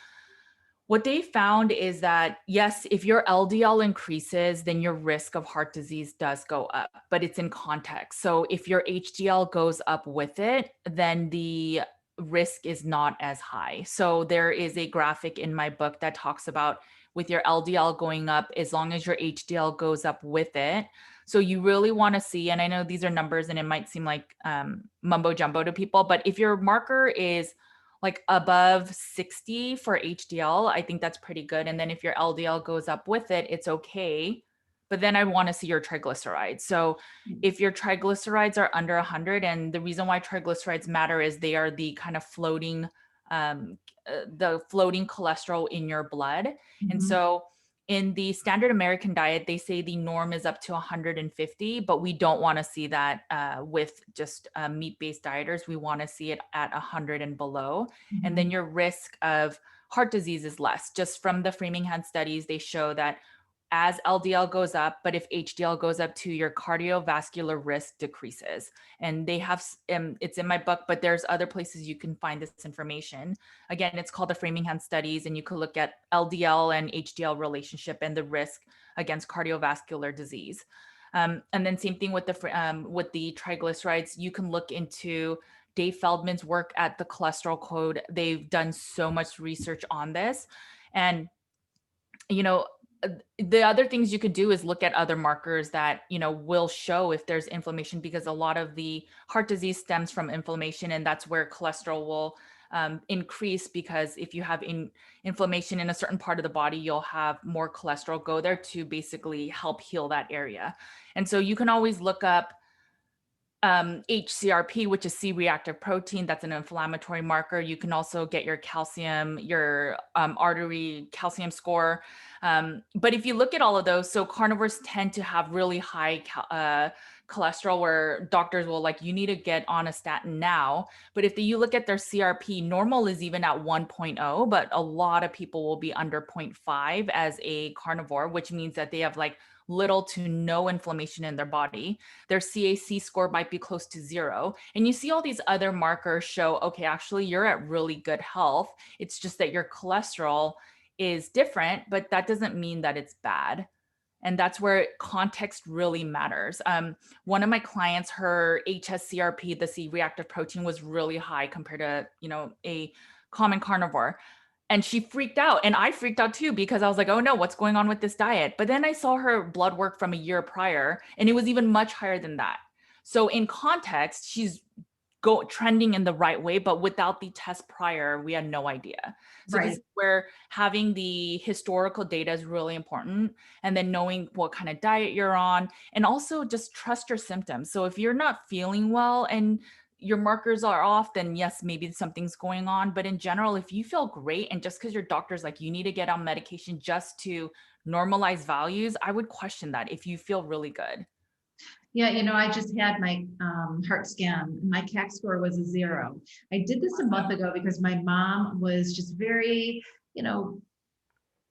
Speaker 2: what they found is that, yes, if your LDL increases, then your risk of heart disease does go up, but it's in context. So if your HDL goes up with it, then the risk is not as high. So there is a graphic in my book that talks about with your LDL going up, as long as your HDL goes up with it. So you really want to see, and I know these are numbers and it might seem like mumbo jumbo to people, but if your marker is like above 60 for HDL, I think that's pretty good. And then if your LDL goes up with it, it's okay. But then I want to see your triglycerides. So if your triglycerides are under 100, and the reason why triglycerides matter is they are the kind of floating cholesterol in your blood. And
Speaker 1: Mhm.
Speaker 2: so in the standard American diet, they say the norm is up to 150, but we don't want to see that with just meat-based dieters. We want to see it at 100 and below. And then
Speaker 1: Mhm.
Speaker 2: your risk of heart disease is less. Just from the Framingham studies, they show that as LDL goes up, but if HDL goes up too, your cardiovascular risk decreases. And they have, it's in my book, but there's other places you can find this information. Again, it's called the Framingham studies, and you could look at LDL and HDL relationship and the risk against cardiovascular disease. And then same thing with the triglycerides. You can look into Dave Feldman's work at the Cholesterol Code. They've done so much research on this. And, you know, the other things you could do is look at other markers that, will show if there's inflammation, because a lot of the heart disease stems from inflammation, and that's where cholesterol will increase, because if you have inflammation in a certain part of the body, you'll have more cholesterol go there to basically help heal that area. And so you can always look up HCRP, which is C-reactive protein. That's an inflammatory marker. You can also get your calcium, your artery calcium score. But if you look at all of those, so carnivores tend to have really high cholesterol, where doctors will like, you need to get on a statin now. But if you look at their CRP, normal is even at 1.0, but a lot of people will be under 0.5 as a carnivore, which means that they have like little to no inflammation in their body. Their CAC score might be close to 0. And you see all these other markers show, okay, actually you're at really good health. It's just that your cholesterol is different, but that doesn't mean that it's bad. And that's where context really matters. One of my clients, her HSCRP, the C-reactive protein, was really high compared to, a common carnivore. And she freaked out, and I freaked out too, because I was like, oh no, what's going on with this diet? But then I saw her blood work from a year prior, and it was even much higher than that. So in context, she's trending in the right way, but without the test prior, we had no idea. So
Speaker 1: Right.
Speaker 2: this is where having the historical data is really important, and then knowing what kind of diet you're on, and also just trust your symptoms. So if you're not feeling well and your markers are off, then yes, maybe something's going on. But in general, if you feel great, and just because your doctor's like, you need to get on medication just to normalize values, I would question that if you feel really good.
Speaker 1: Yeah, I just had my heart scan. My CAC score was a 0. I did this a month ago because my mom was just very,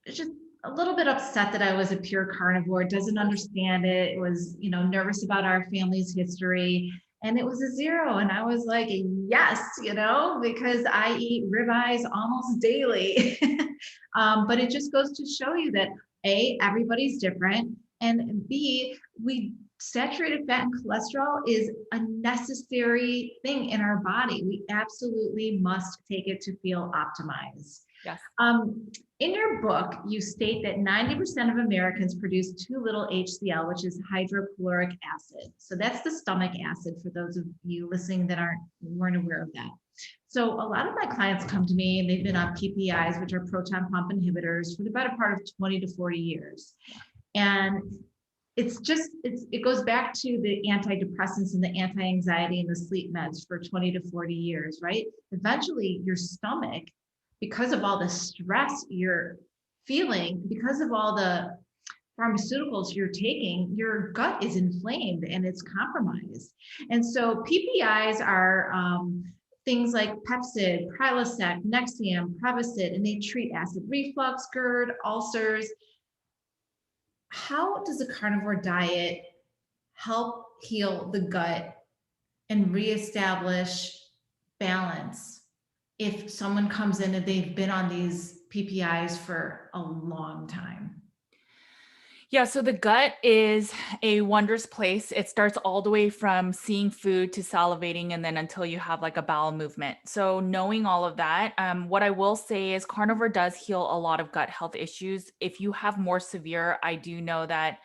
Speaker 1: just a little bit upset that I was a pure carnivore, doesn't understand it, was, nervous about our family's history. And it was a 0. And I was like, yes, because I eat ribeyes almost daily. But it just goes to show you that A, everybody's different. And B, saturated fat and cholesterol is a necessary thing in our body. We absolutely must take it to feel optimized.
Speaker 2: Yes.
Speaker 1: In your book, you state that 90% of Americans produce too little HCl, which is hydrochloric acid. So that's the stomach acid for those of you listening that weren't aware of that. So a lot of my clients come to me and they've been on PPIs, which are proton pump inhibitors, for the better part of 20 to 40 years. And it goes back to the antidepressants and the anti-anxiety and the sleep meds for 20 to 40 years, right? Eventually your stomach, because of all the stress you're feeling, because of all the pharmaceuticals you're taking, your gut is inflamed and it's compromised. And so PPIs are things like Pepcid, Prilosec, Nexium, Prevacid, and they treat acid reflux, GERD, ulcers. How does a carnivore diet help heal the gut and reestablish balance if someone comes in and they've been on these PPIs for a long time?
Speaker 2: Yeah, so the gut is a wondrous place. It starts all the way from seeing food to salivating, and then until you have like a bowel movement. So knowing all of that, what I will say is carnivore does heal a lot of gut health issues. If you have more severe, I do know that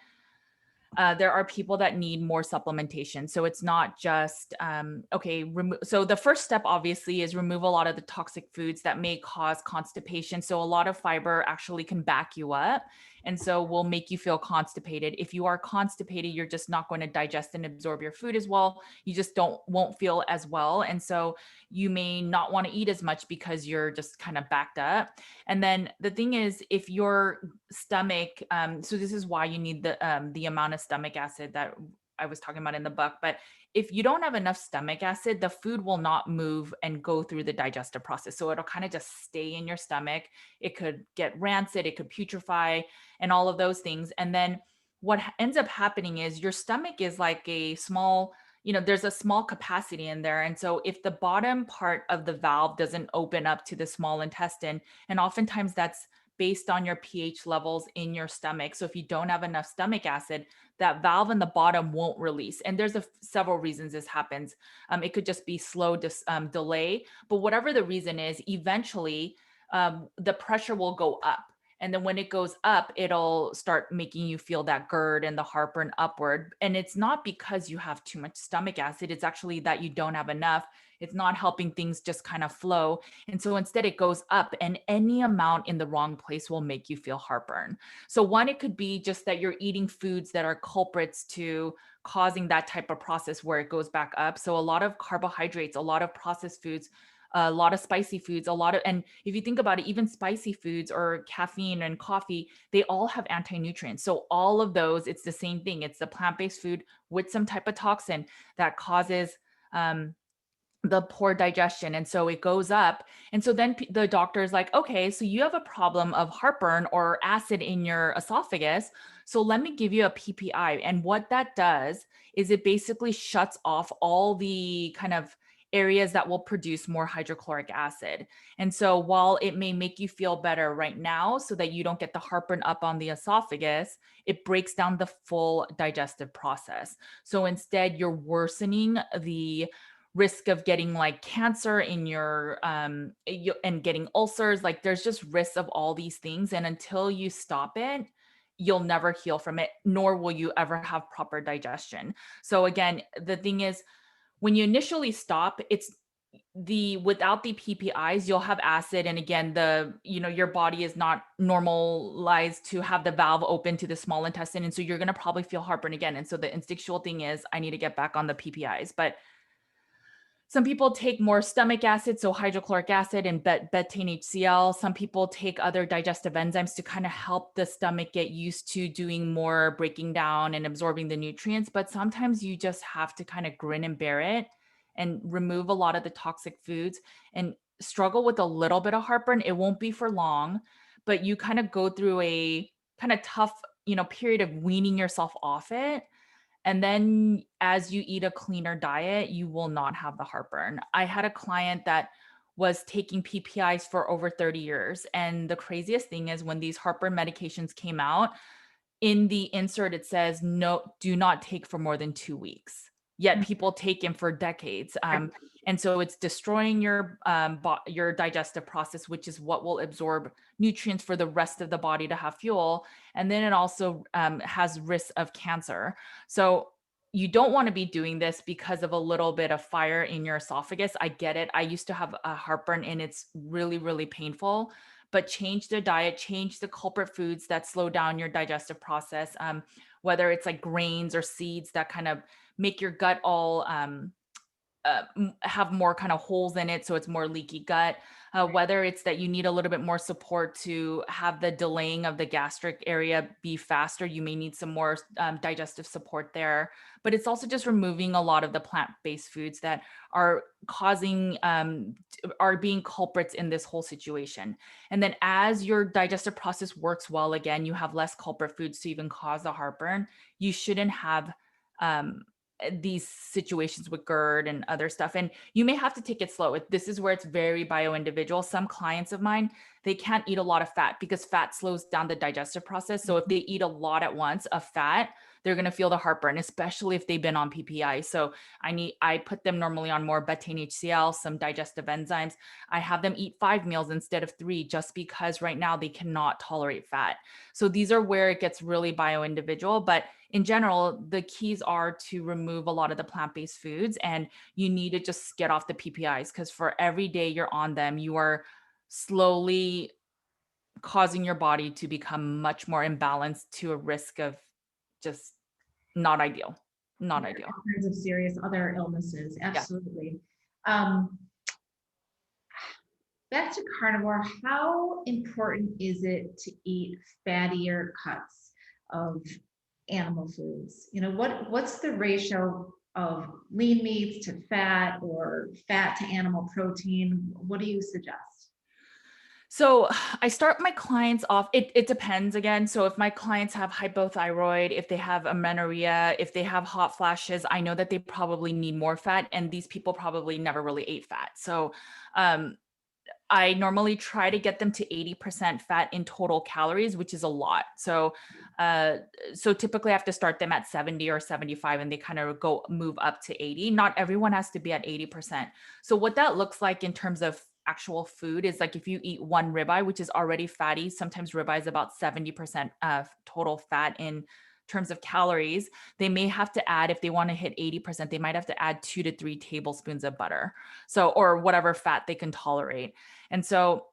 Speaker 2: there are people that need more supplementation. So it's not just, so the first step obviously is remove a lot of the toxic foods that may cause constipation. So a lot of fiber actually can back you up. And so will make you feel constipated. If you are constipated, you're just not going to digest and absorb your food as well. You just won't feel as well. And so you may not want to eat as much because you're just kind of backed up. And then the thing is, if your stomach, so this is why you need the amount of stomach acid that I was talking about in the book. But if you don't have enough stomach acid, the food will not move and go through the digestive process. So it'll kind of just stay in your stomach. It could get rancid, it could putrefy, and all of those things. And then what ends up happening is your stomach is like a small, there's a small capacity in there. And so if the bottom part of the valve doesn't open up to the small intestine, and oftentimes that's based on your pH levels in your stomach. So if you don't have enough stomach acid, that valve in the bottom won't release. And there's several reasons this happens. It could just be slow delay, but whatever the reason is, eventually the pressure will go up. And then when it goes up, it'll start making you feel that GERD and the heartburn upward. And it's not because you have too much stomach acid. It's actually that you don't have enough. It's not helping things just kind of flow. And so instead it goes up, and any amount in the wrong place will make you feel heartburn. So one, it could be just that you're eating foods that are culprits to causing that type of process where it goes back up. So a lot of carbohydrates, a lot of processed foods, a lot of spicy foods, and if you think about it, even spicy foods or caffeine and coffee, they all have anti-nutrients. So all of those, it's the same thing. It's the plant-based food with some type of toxin that causes the poor digestion. And so it goes up. And so then the doctor is like, okay, so you have a problem of heartburn or acid in your esophagus. So let me give you a PPI. And what that does is it basically shuts off all the kind of areas that will produce more hydrochloric acid. And so while it may make you feel better right now so that you don't get the heartburn up on the esophagus, it breaks down the full digestive process. So instead, you're worsening the risk of getting like cancer in your and getting ulcers. Like there's just risks of all these things, and until you stop it, you'll never heal from it, nor will you ever have proper digestion. So again, the thing is, when you initially stop, it's the without the PPIs, you'll have acid. And again, your body is not normalized to have the valve open to the small intestine. And so you're going to probably feel heartburn again. And so the instinctual thing is, I need to get back on the PPIs. But some people take more stomach acid, so hydrochloric acid and betaine HCl. Some people take other digestive enzymes to kind of help the stomach get used to doing more breaking down and absorbing the nutrients. But sometimes you just have to kind of grin and bear it and remove a lot of the toxic foods and struggle with a little bit of heartburn. It won't be for long, but you kind of go through a kind of tough, period of weaning yourself off it. And then as you eat a cleaner diet, you will not have the heartburn. I had a client that was taking PPIs for over 30 years. And the craziest thing is when these heartburn medications came out, in the insert, it says, no, do not take for more than 2 weeks. Yet people take them for decades. And so it's destroying your digestive process, which is what will absorb nutrients for the rest of the body to have fuel. And then it also has risks of cancer. So you don't want to be doing this because of a little bit of fire in your esophagus. I get it. I used to have a heartburn and it's really, really painful. But change the diet, change the culprit foods that slow down your digestive process, whether it's like grains or seeds that kind of make your gut all have more kind of holes in it, so it's more leaky gut. Whether it's that you need a little bit more support to have the delaying of the gastric area be faster, you may need some more digestive support there. But it's also just removing a lot of the plant-based foods that are causing, are being culprits in this whole situation. And then as your digestive process works well again, you have less culprit foods to even cause the heartburn. You shouldn't have these situations with GERD and other stuff. And you may have to take it slow. This is where it's very bio individual. Some clients of mine, they can't eat a lot of fat because fat slows down the digestive process. So if they eat a lot at once of fat, they're going to feel the heartburn, especially if they've been on PPI. So I put them normally on more betaine HCl, some digestive enzymes. I have them eat 5 meals instead of 3, just because right now they cannot tolerate fat. So these are where it gets really bio individual. But in general, the keys are to remove a lot of the plant-based foods, and you need to just get off the PPIs, because for every day you're on them, you are slowly causing your body to become much more imbalanced to a risk of just not ideal. Not ideal.
Speaker 1: All kinds of serious other illnesses. Absolutely. Back to carnivore, how important is it to eat fattier cuts of animal foods? What's the ratio of lean meats to fat or fat to animal protein? What do you suggest?
Speaker 2: So I start my clients off, it depends again. So if my clients have hypothyroid, if they have amenorrhea, if they have hot flashes, I know that they probably need more fat, and these people probably never really ate fat. So I normally try to get them to 80% fat in total calories, which is a lot. Uh, so typically I have to start them at 70 or 75 and they kind of move up to 80. Not everyone has to be at 80%. So what that looks like in terms of actual food is like if you eat one ribeye, which is already fatty, sometimes ribeye is about 70% total fat in terms of calories. They may have to add, if they want to hit 80%, they might have to add 2 to 3 tablespoons of butter. So, or whatever fat they can tolerate. And so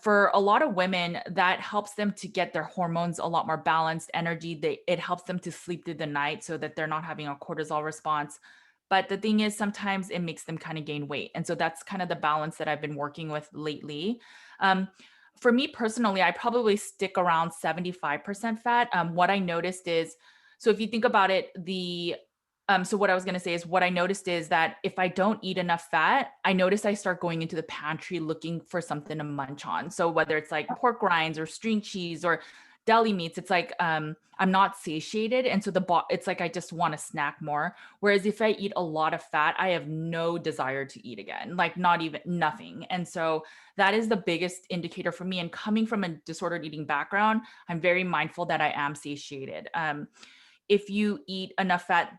Speaker 2: for a lot of women, that helps them to get their hormones a lot more balanced, energy. It helps them to sleep through the night so that they're not having a cortisol response. But the thing is, sometimes it makes them kind of gain weight. And so that's kind of the balance that I've been working with lately. Um, for me personally, I probably stick around 75% fat. What I noticed is, so if you think about it, so what I was going to say is what I noticed is that if I don't eat enough fat, I notice I start going into the pantry looking for something to munch on. So whether it's like pork rinds or string cheese or deli meats, it's like I'm not satiated, and so it's like I just want to snack more. Whereas if I eat a lot of fat, I have no desire to eat again, like not even nothing. And so that is the biggest indicator for me. And coming from a disordered eating background, I'm very mindful that I am satiated. If you eat enough fat,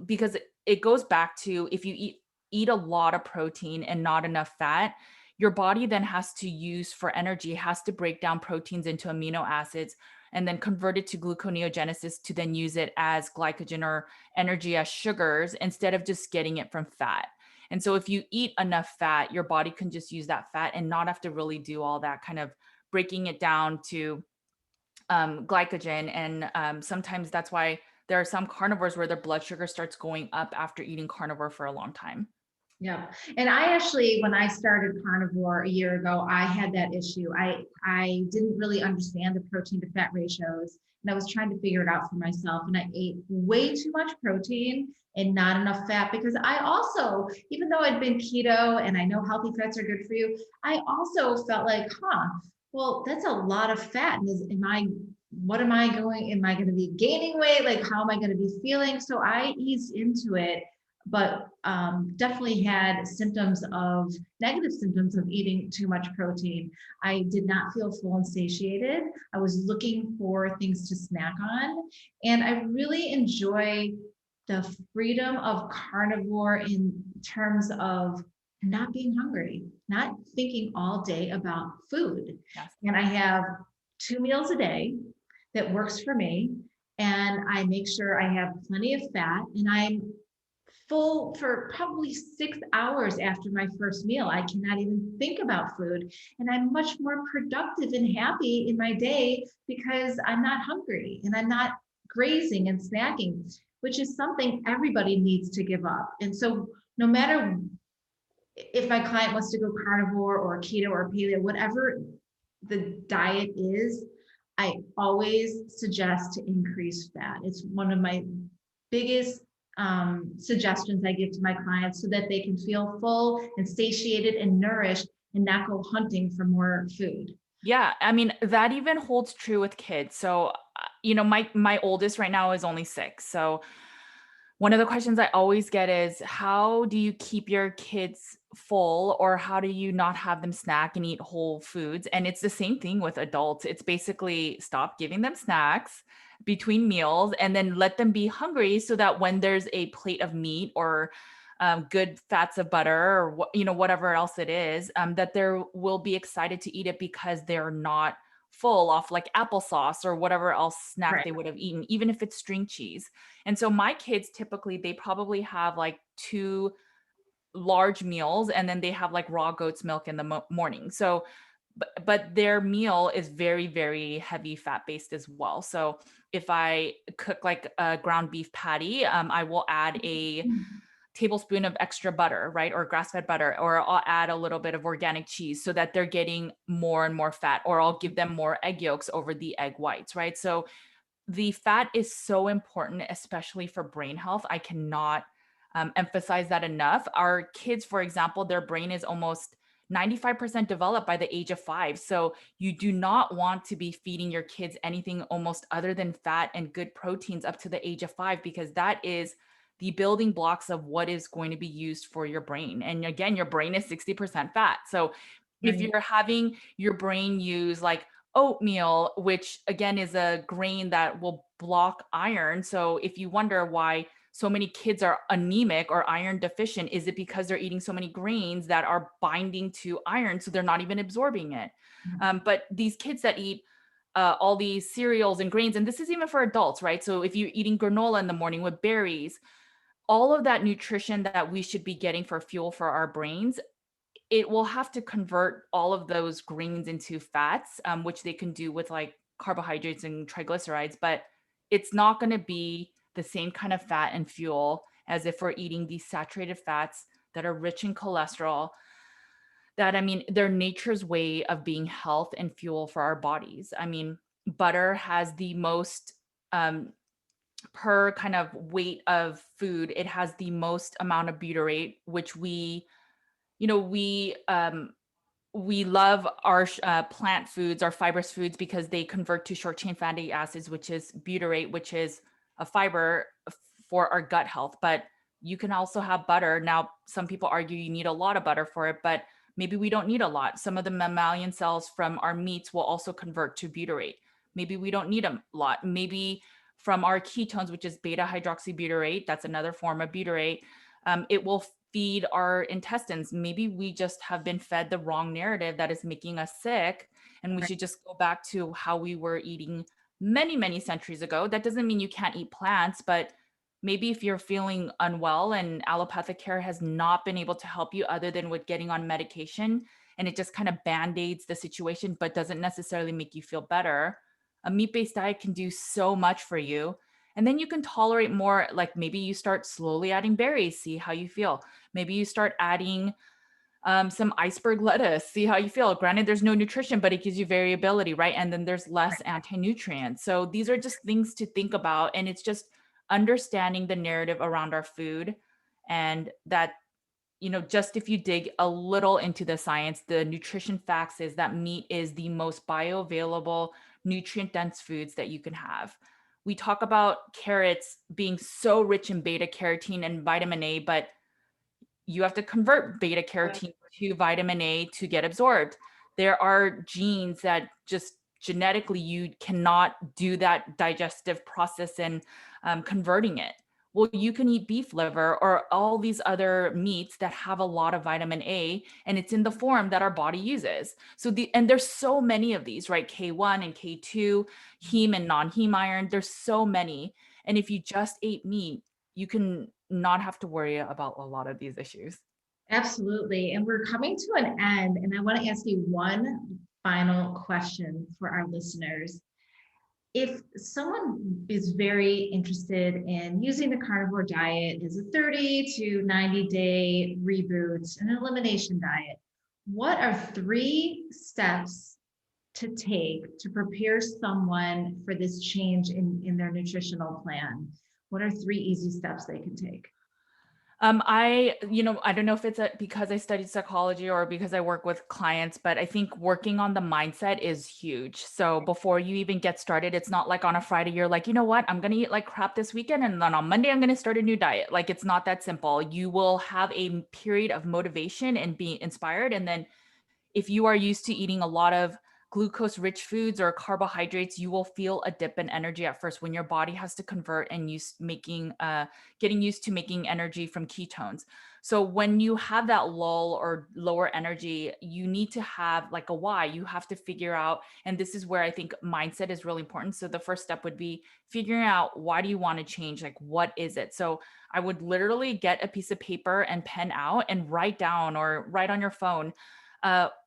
Speaker 2: because it goes back to, if you eat a lot of protein and not enough fat, your body then has to use for energy, has to break down proteins into amino acids and then convert it to gluconeogenesis to then use it as glycogen or energy as sugars instead of just getting it from fat. And so if you eat enough fat, your body can just use that fat and not have to really do all that kind of breaking it down to glycogen. And sometimes that's why there are some carnivores where their blood sugar starts going up after eating carnivore for a long time.
Speaker 1: Yeah. And I actually, when I started carnivore a year ago, I had that issue. I didn't really understand the protein to fat ratios, and I was trying to figure it out for myself. And I ate way too much protein and not enough fat, because I also, even though I'd been keto and I know healthy fats are good for you, I also felt like, well, that's a lot of fat. And am I going to be gaining weight? Like, how am I going to be feeling? So I eased into it, but definitely had negative symptoms of eating too much protein. I did not feel full and satiated. I was looking for things to snack on. And I really enjoy the freedom of carnivore in terms of not being hungry, not thinking all day about food.
Speaker 2: Yes.
Speaker 1: And I have 2 meals a day that works for me. And I make sure I have plenty of fat, and I'm full for probably 6 hours after my first meal. I cannot even think about food. And I'm much more productive and happy in my day because I'm not hungry and I'm not grazing and snacking, which is something everybody needs to give up. And so no matter if my client wants to go carnivore or keto or paleo, whatever the diet is, I always suggest to increase fat. It's one of my biggest suggestions I give to my clients so that they can feel full and satiated and nourished and not go hunting for more food.
Speaker 2: Yeah, I mean, that even holds true with kids. So, my oldest right now is only 6. So, one of the questions I always get is, how do you keep your kids full, or how do you not have them snack and eat whole foods? And it's the same thing with adults. It's basically stop giving them snacks between meals and then let them be hungry so that when there's a plate of meat or good fats of butter or whatever else it is, that they will be excited to eat it because they're not full off like applesauce or whatever else snack
Speaker 1: Right.
Speaker 2: they would have eaten, even if it's string cheese. And so my kids typically, they probably have like 2 large meals and then they have like raw goat's milk in the morning. So but their meal is very, very heavy fat based as well. So if I cook like a ground beef patty, I will add a tablespoon of extra butter, right? Or grass-fed butter, or I'll add a little bit of organic cheese so that they're getting more and more fat, or I'll give them more egg yolks over the egg whites, right? So the fat is so important, especially for brain health. I cannot emphasize that enough. Our kids, for example, their brain is almost 95% developed by the age of 5. So you do not want to be feeding your kids anything almost other than fat and good proteins up to the age of 5, because that is the building blocks of what is going to be used for your brain. And again, your brain is 60% fat. So If
Speaker 1: Right.
Speaker 2: you're having your brain use like oatmeal, which again is a grain that will block iron. So if you wonder why so many kids are anemic or iron deficient, is it because they're eating so many grains that are binding to iron, so they're not even absorbing it? But these kids that eat all these cereals and grains, and this is even for adults, right? So if you're eating granola in the morning with berries, all of that nutrition that we should be getting for fuel for our brains, it will have to convert all of those grains into fats, which they can do with like carbohydrates and triglycerides, but it's not going to be the same kind of fat and fuel as if we're eating these saturated fats that are rich in cholesterol. That, I mean, they're nature's way of being health and fuel for our bodies. I mean, butter has the most, um, per kind of weight of food, it has the most amount of butyrate, which you know, we love our plant foods, our fibrous foods, because they convert to short chain fatty acids, which is butyrate, which is a fiber for our gut health. But you can also have butter. Now, some people argue you need a lot of butter for it, but maybe we don't need a lot. Some of the mammalian cells from our meats will also convert to butyrate. Maybe we don't need a lot. Maybe from our ketones, which is beta hydroxybutyrate, that's another form of butyrate, it will feed our intestines. Maybe we just have been fed the wrong narrative that is making us sick, and we
Speaker 1: Right.
Speaker 2: should just go back to how we were eating many, many centuries ago. That doesn't mean you can't eat plants, but maybe if you're feeling unwell and allopathic care has not been able to help you other than with getting on medication, and it just kind of band-aids the situation but doesn't necessarily make you feel better, a meat-based diet can do so much for you. And then you can tolerate more, like maybe you start slowly adding berries, see how you feel. Maybe you start adding some iceberg lettuce, see how you feel. Granted, there's no nutrition, but it gives you variability, right? And then there's less anti-nutrients. So these are just things to think about. And it's just understanding the narrative around our food, and that, you know, just if you dig a little into the science, the nutrition facts is that meat is the most bioavailable, nutrient dense foods that you can have. We talk about carrots being so rich in beta carotene and vitamin A, but you have to convert beta carotene to vitamin A to get absorbed. There are genes that just genetically you cannot do that digestive process and converting it. Well, you can eat beef liver or all these other meats that have a lot of vitamin A, and it's in the form that our body uses. So and there's so many of these, right? K1 and K2, heme and non-heme iron. There's so many. And if you just ate meat, you can not have to worry about a lot of these issues.
Speaker 1: Absolutely. And we're coming to an end, and I want to ask you one final question for our listeners. If someone is very interested in using the carnivore diet as a 30 to 90-day reboot, an elimination diet, what are 3 steps to take to prepare someone for this change in their nutritional plan? What are 3 easy steps they can take?
Speaker 2: I don't know if it's because I studied psychology or because I work with clients, but I think working on the mindset is huge. So before you even get started, it's not like on a Friday, you're like, you know what, I'm going to eat like crap this weekend. And then on Monday, I'm going to start a new diet. Like it's not that simple. You will have a period of motivation and be inspired. And then if you are used to eating a lot of glucose rich foods or carbohydrates, you will feel a dip in energy at first when your body has to convert and getting used to making energy from ketones. So when you have that lull or lower energy, you need to have like a why. You have to figure out, and this is where I think mindset is really important. So the first step would be figuring out, why do you want to change? Like, what is it? So I would literally get a piece of paper and pen out and write down or write on your phone,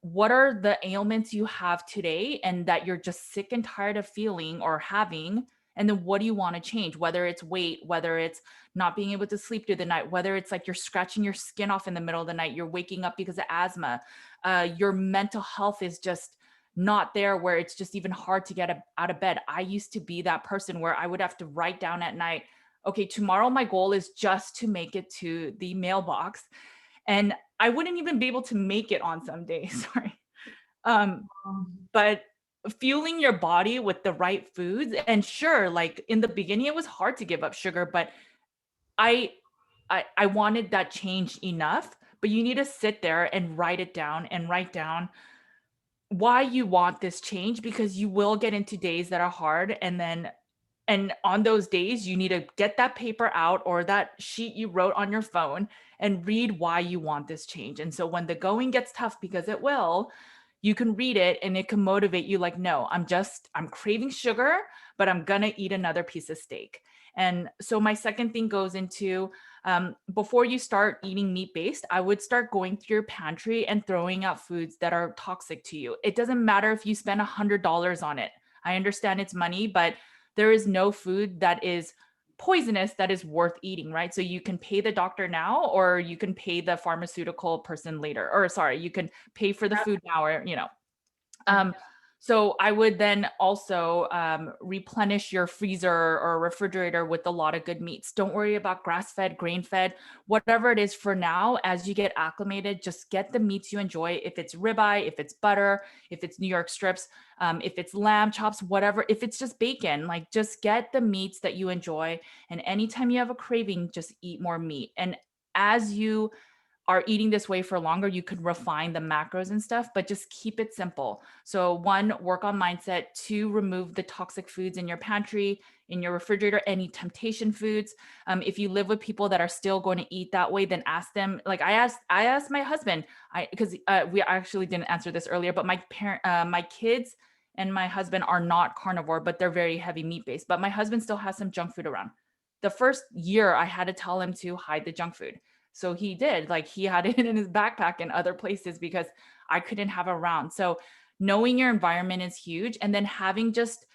Speaker 2: what are the ailments you have today and that you're just sick and tired of feeling or having? And then what do you want to change? Whether it's weight, whether it's not being able to sleep through the night, whether it's like you're scratching your skin off in the middle of the night, you're waking up because of asthma, your mental health is just not there, where it's just even hard to get out of bed. I used to be that person where I would have to write down at night, okay, tomorrow my goal is just to make it to the mailbox. And I wouldn't even be able to make it on some days. Sorry. Um, but fueling your body with the right foods, and sure, like in the beginning, it was hard to give up sugar, but I I wanted that change enough. but you need to sit there and write it down and write down why you want this change, because you will get into days that are hard, and on those days you need to get that paper out or that sheet you wrote on your phone and read why you want this change. And so when the going gets tough, because it will, you can read it and it can motivate you, like, no, I'm craving sugar, but I'm gonna eat another piece of steak. And so my second thing goes into, before you start eating meat based, I would start going through your pantry and throwing out foods that are toxic to you. It doesn't matter if you spend $100 on it. I understand it's money, but there is no food that is poisonous that is worth eating, right? So you can pay the doctor now, or you can pay the pharmaceutical person later, or sorry, you can pay for the food now, or, um, so I would then also replenish your freezer or refrigerator with a lot of good meats. Don't worry about grass-fed, grain-fed, whatever it is for now. As you get acclimated, just get the meats you enjoy. If it's ribeye, if it's butter, if it's New York strips, if it's lamb chops, whatever, if it's just bacon, like just get the meats that you enjoy. And anytime you have a craving, just eat more meat. And as you are eating this way for longer, you could refine the macros and stuff, but just keep it simple. So one, work on mindset. Two, remove the toxic foods in your pantry, in your refrigerator, any temptation foods. If you live with people that are still going to eat that way, then ask them. Like I asked my husband, because we actually didn't answer this earlier, but my kids and my husband are not carnivore, but they're very heavy meat based. But my husband still has some junk food around. The first year I had to tell him to hide the junk food. So he did, like he had it in his backpack and other places because I couldn't have it around. So knowing your environment is huge. And then having just,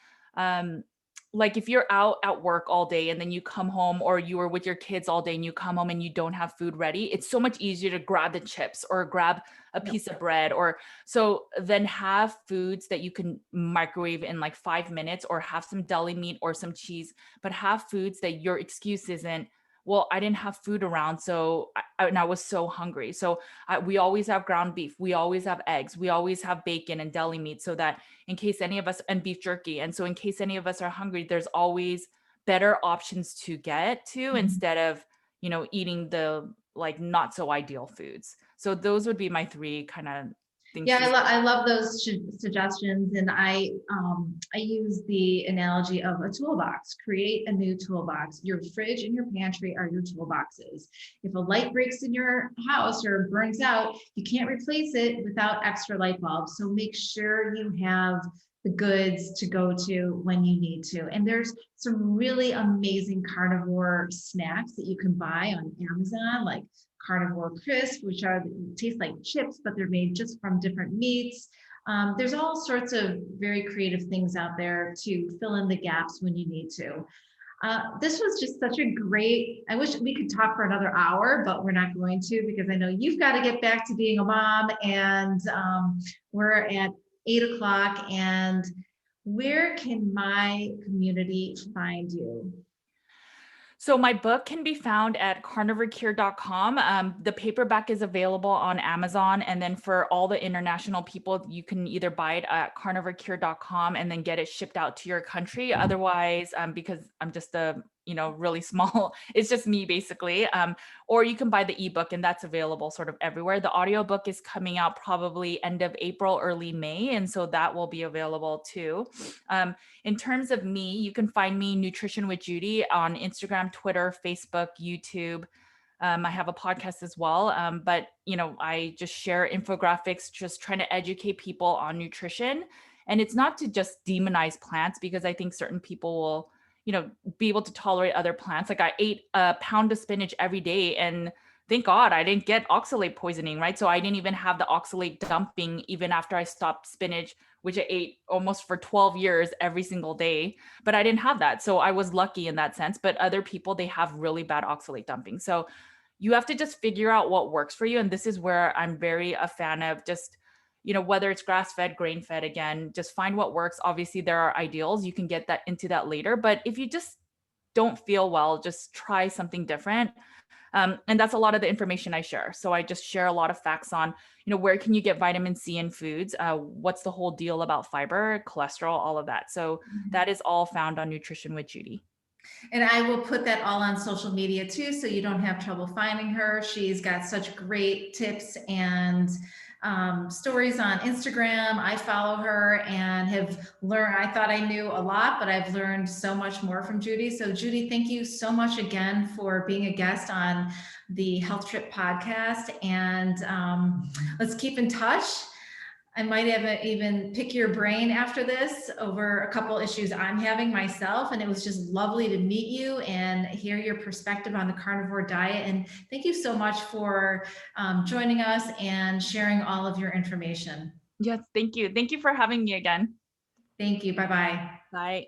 Speaker 2: like if you're out at work all day and then you come home, or you were with your kids all day and you come home and you don't have food ready, it's so much easier to grab the chips or grab a
Speaker 1: Yep.
Speaker 2: piece of bread. Or so then have foods that you can microwave in like 5 minutes, or have some deli meat or some cheese, but have foods that your excuse isn't, well, I didn't have food around, so and I was so hungry. So we always have ground beef, we always have eggs, we always have bacon and deli meat, so that in case any of us, and beef jerky, and so in case any of us are hungry, there's always better options to get to,
Speaker 1: Mhm.
Speaker 2: instead of eating the like not so ideal foods. So those would be my three kind of things
Speaker 1: Yeah,
Speaker 2: to.
Speaker 1: I love those suggestions, and I use the analogy of a toolbox. Create a new toolbox. Your fridge and your pantry are your toolboxes. If a light breaks in your house or burns out, you can't replace it without extra light bulbs. So make sure you have the goods to go to when you need to. And there's some really amazing carnivore snacks that you can buy on Amazon, like Carnivore crisp, which taste like chips, but they're made just from different meats. There's all sorts of very creative things out there to fill in the gaps when you need to. This was just such a great, I wish we could talk for another hour, but we're not going to, because I know you've got to get back to being a mom, and we're at 8 o'clock. And where can my community find you?
Speaker 2: So my book can be found at carnivorecure.com. The paperback is available on Amazon. And then for all the international people, you can either buy it at carnivorecure.com and then get it shipped out to your country. Otherwise, because I'm just a, really small, it's just me basically. Or you can buy the ebook, and that's available sort of everywhere. The audiobook is coming out probably end of April, early May. And so that will be available too. In terms of me, you can find me Nutrition with Judy on Instagram, Twitter, Facebook, YouTube. I have a podcast as well. But I just share infographics, just trying to educate people on nutrition. And it's not to just demonize plants, because I think certain people will, be able to tolerate other plants. Like I ate a pound of spinach every day, and thank God I didn't get oxalate poisoning, right? So I didn't even have the oxalate dumping even after I stopped spinach, which I ate almost for 12 years every single day, but I didn't have that. So I was lucky in that sense. But other people, they have really bad oxalate dumping. So you have to just figure out what works for you. And this is where I'm very a fan of just, whether it's grass fed, grain fed, again, just find what works. Obviously, there are ideals. You can get that into that later. But if you just don't feel well, just try something different. And that's a lot of the information I share. So I just share a lot of facts on, where can you get vitamin C in foods? What's the whole deal about fiber, cholesterol, all of that. So that is all found on Nutrition with Judy.
Speaker 1: And I will put that all on social media too, so you don't have trouble finding her. She's got such great tips and stories on Instagram. I follow her and have learned, I thought I knew a lot, but I've learned so much more from Judy. So Judy, thank you so much again for being a guest on the Health Trip podcast. And let's keep in touch. I might have even pick your brain after this over a couple issues I'm having myself. And it was just lovely to meet you and hear your perspective on the carnivore diet. And thank you so much for joining us and sharing all of your information.
Speaker 2: Yes, thank you. Thank you for having me again.
Speaker 1: Thank you. Bye-bye.
Speaker 2: Bye.